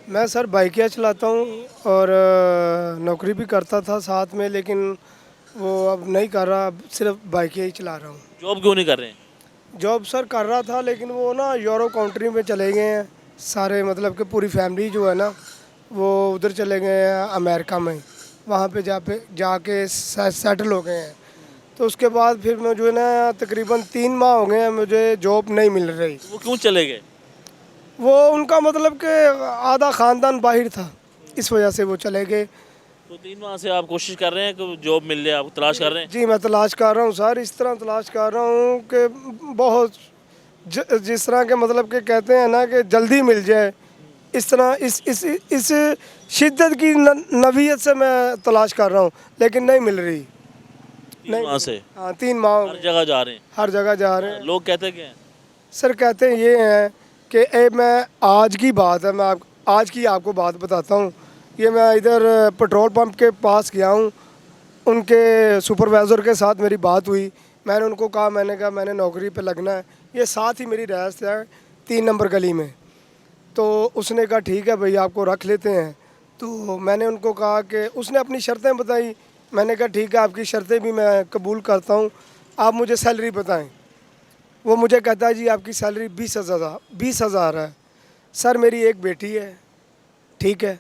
Speaker 3: मैं सर बाइकियाँ चलाता हूँ और नौकरी भी करता था साथ में, लेकिन वो अब नहीं कर रहा, अब सिर्फ बाइकियाँ ही चला रहा हूँ।
Speaker 1: जॉब क्यों नहीं कर रहे हैं?
Speaker 3: जॉब सर कर रहा था, लेकिन वो ना यूरो कंट्री में चले गए हैं सारे, मतलब कि पूरी फैमिली जो है ना वो उधर चले गए हैं अमेरिका में, वहाँ पे जाके सेटल हो गए हैं। तो उसके बाद फिर मैं जो है ना तकरीबन 3 माह हो गए हैं मुझे जॉब नहीं मिल रही।
Speaker 1: वो क्यों चले गए?
Speaker 3: वो उनका मतलब कि आधा ख़ानदान बाहर था, इस वजह से वो चले गए।
Speaker 1: तो 3 माह से आप कोशिश कर रहे हैं कि जॉब मिल जाए, आप तलाश कर रहे हैं?
Speaker 3: जी मैं तलाश कर रहा हूँ सर, इस तरह तलाश कर रहा हूँ कि बहुत जिस तरह के मतलब कि कहते हैं ना कि जल्दी मिल जाए, इस तरह इस शिद्दत की नवीयत से मैं तलाश कर रहा हूँ, लेकिन नहीं मिल रही।
Speaker 1: 3 माह से?
Speaker 3: हाँ 3 माह
Speaker 1: हर जगह जा रहे हैं?
Speaker 3: हर जगह जा रहे हैं।
Speaker 1: लोग कहते क्या हैं?
Speaker 3: सर कहते हैं ये हैं कि मैं आज की बात है, मैं आज की आपको बात बताता हूँ। ये मैं इधर पेट्रोल पंप के पास गया हूँ, उनके सुपरवाइज़र के साथ मेरी बात हुई। मैंने उनको कहा, मैंने कहा मैंने नौकरी पे लगना है, ये साथ ही मेरी रिहायश है 3 नंबर गली में। तो उसने कहा ठीक है भाई आपको रख लेते हैं। तो मैंने उनको कहा कि उसने अपनी शर्तें बताई, मैंने कहा ठीक है आपकी शर्तें भी मैं कबूल करता हूँ, आप मुझे सैलरी बताएं। वो मुझे कहता है जी आपकी सैलरी 20,000 है। सर मेरी एक बेटी है, ठीक है,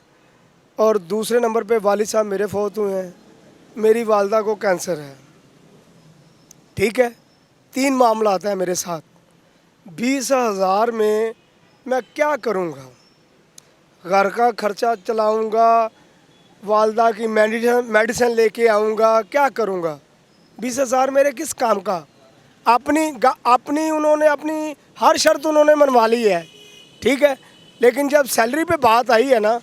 Speaker 3: और दूसरे नंबर पे वालिद साहब मेरे फौत हुए हैं, मेरी वालदा को कैंसर है, ठीक है, 3 मामला आता है मेरे साथ। 20,000 में मैं क्या करूँगा? घर का खर्चा चलाऊँगा, वालदा की मेडिसिन लेके आऊँगा, क्या करूँगा? 20,000 मेरे किस काम का? अपनी उन्होंने अपनी हर शर्त उन्होंने मनवा ली है, ठीक है, लेकिन जब सैलरी पे बात आई है ना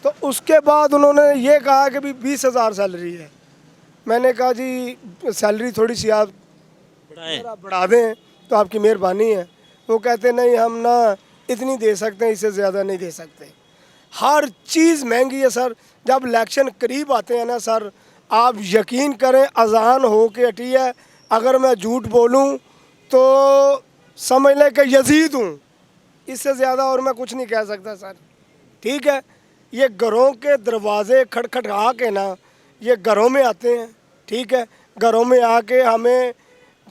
Speaker 3: तो उसके बाद उन्होंने ये कहा कि भी 20,000 सैलरी है। मैंने कहा जी सैलरी थोड़ी सी आप बढ़ा दें तो आपकी मेहरबानी है। वो कहते नहीं हम ना इतनी दे सकते हैं, इससे ज़्यादा नहीं दे सकते। हर चीज़ महंगी है सर। जब इलेक्शन करीब आते हैं ना सर, आप यकीन करें अजान हो के हटी है, अगर मैं झूठ बोलूं तो समझ लें कि यजीद हूँ, इससे ज़्यादा और मैं कुछ नहीं कह सकता सर, ठीक है। ये घरों के दरवाज़े खटखटा के ना ये घरों में आते हैं, ठीक है, घरों में आके हमें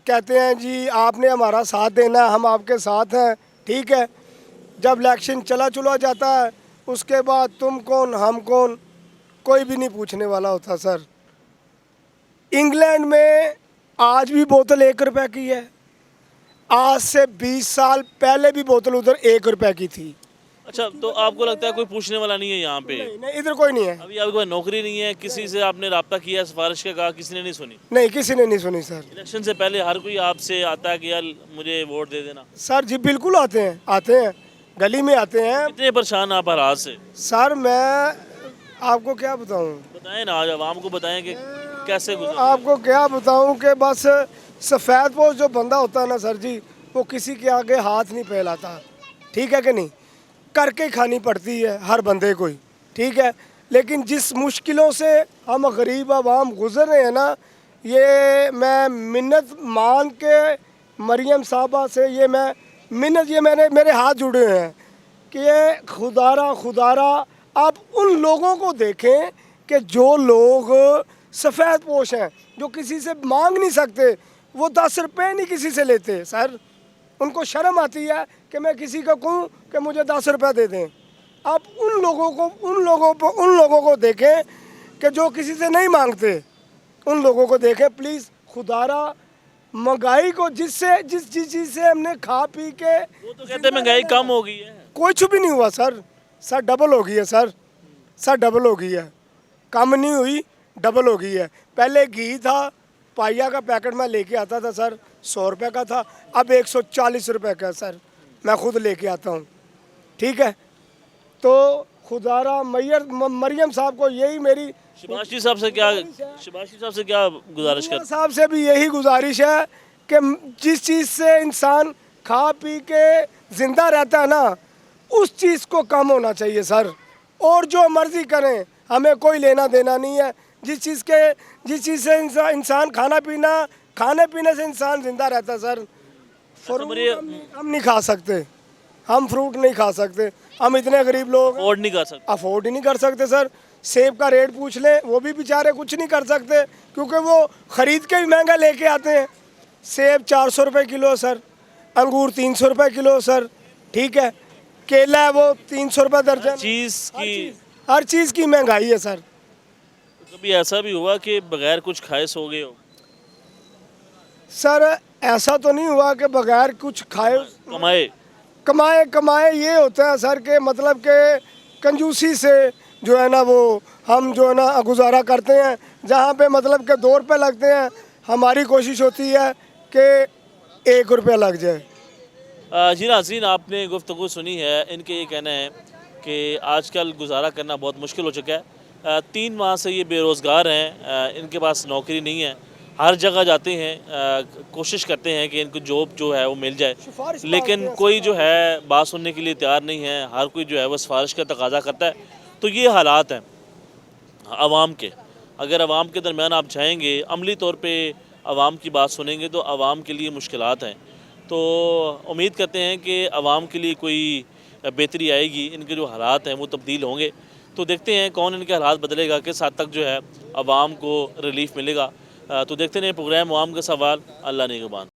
Speaker 3: कहते हैं जी आपने हमारा साथ देना है, हम आपके साथ हैं, ठीक है। जब इलेक्शन चला जाता है उसके बाद तुम कौन हम कौन कोई भी नहीं पूछने वाला होता सर। इंग्लैंड में आज भी बोतल 1 रुपये की है, आज से 20 साल पहले भी बोतल उधर 1 रुपये की थी।
Speaker 1: अच्छा, तो आपको लगता है कोई पूछने वाला नहीं है यहाँ पे?
Speaker 12: नहीं, इधर कोई नहीं है।
Speaker 1: अभी आपके पास नौकरी नहीं है, किसी से आपने राब्ता किया, सिफारिश का कहा, किसी ने नहीं सुनी?
Speaker 12: नहीं, किसी ने नहीं सुनी सर।
Speaker 1: इलेक्शन से पहले हर कोई आपसे आता है कि यार मुझे वोट दे देना।
Speaker 12: सर जी बिल्कुल आते हैं, गली में आते हैं।
Speaker 1: कितने परेशान आप हर हाथ से?
Speaker 12: सर मैं आपको क्या बताऊं,
Speaker 1: बताएं ना, आज आवाम को बताएं कि कैसे गुजर।
Speaker 12: आपको क्या बताऊं कि बस सफ़ेद पोश जो बंदा होता है ना सर जी, वो किसी के आगे हाथ नहीं फैलाता, ठीक है कि नहीं, करके खानी पड़ती है हर बंदे को ही, ठीक है। लेकिन जिस मुश्किलों से हम गरीब आवाम गुजर रहे हैं ना, ये मैं मिन्नत मान के मरियम साहबा से ये मैं मिन्नत, ये मेरे हाथ जुड़े हुए हैं कि ये खुदारा आप उन लोगों को देखें कि जो लोग सफ़ेद पोश हैं, जो किसी से मांग नहीं सकते, वो 10 रुपये नहीं किसी से लेते सर, उनको शर्म आती है कि मैं किसी को कहूँ कि मुझे 10 रुपये दे दें। आप उन लोगों को देखें कि जो किसी से नहीं मांगते, उन लोगों को देखें प्लीज़। खुदारा महंगाई को जिस चीज़ से हमने खा पी के,
Speaker 1: वो तो कहते हैं महंगाई कम हो गई है।
Speaker 12: कुछ भी नहीं हुआ सर डबल हो गई है सर डबल हो गई है, कम नहीं हुई, डबल हो गई है। पहले घी था, पाइया का पैकेट मैं लेके आता था सर, 100 रुपये का था, अब 140 रुपये का सर मैं खुद लेके आता हूँ, ठीक है। तो खुदारा मरियम साहब को यही मेरी,
Speaker 1: शिबाशी साहब से क्या गुजारिश कर?
Speaker 12: साहब से भी यही गुजारिश है कि जिस चीज़ से इंसान खा पी के ज़िंदा रहता है ना, उस चीज़ को कम होना चाहिए सर। और जो मर्ज़ी करें, हमें कोई लेना देना नहीं है। जिस चीज़ से इंसान खाने पीने से इंसान ज़िंदा रहता है सर। फ्रूट हम नहीं खा सकते, हम फ्रूट नहीं खा सकते, हम इतने गरीब लोग
Speaker 1: अफोर्ड ही नहीं कर सकते
Speaker 12: सर। सेब का रेट पूछ ले, वो भी बेचारे कुछ नहीं कर सकते, क्योंकि वो ख़रीद के भी महंगा लेके आते हैं। सेब 400 रुपये किलो सर, अंगूर 300 रुपये किलो सर, ठीक है। केला है वो 300 रुपये दर्जन। हर चीज़ की महंगाई है सर।
Speaker 1: कभी ऐसा भी हुआ कि बगैर कुछ खाए सो गए हो?
Speaker 12: सर ऐसा तो नहीं हुआ कि बगैर कुछ खाए कमाए ये होता है सर के मतलब के कंजूसी से जो है ना, वो हम जो है ना गुजारा करते हैं। जहाँ पे मतलब के 2 रुपये लगते हैं, हमारी कोशिश होती है कि 1 रुपया लग जाए।
Speaker 1: जी नाज़रीन, आपने गुफ्तगू सुनी है। इनके ये कहना है कि आजकल गुजारा करना बहुत मुश्किल हो चुका है। 3 माह से ये बेरोज़गार हैं, इनके पास नौकरी नहीं है। हर जगह जाते हैं, कोशिश करते हैं कि इनको जॉब जो है वो मिल जाए, लेकिन कोई जो है बात सुनने के लिए तैयार नहीं है। हर कोई जो है वो सिफारिश का तकाजा करता है। तो ये हालात हैं आवाम के। अगर आवाम के दरमियान आप जाएंगे, अमली तौर पे आवाम की बात सुनेंगे, तो आवाम के लिए मुश्किलात हैं। तो उम्मीद करते हैं कि आवाम के लिए कोई बेहतरी आएगी, इनके जो हालात हैं वो तब्दील होंगे। तो देखते हैं कौन इनके हालात बदलेगा, किस हद तक जो है आवाम को रिलीफ मिलेगा। तो देखते हैं प्रोग्राम आवाम का सवाल। अल्लाह निगहबान।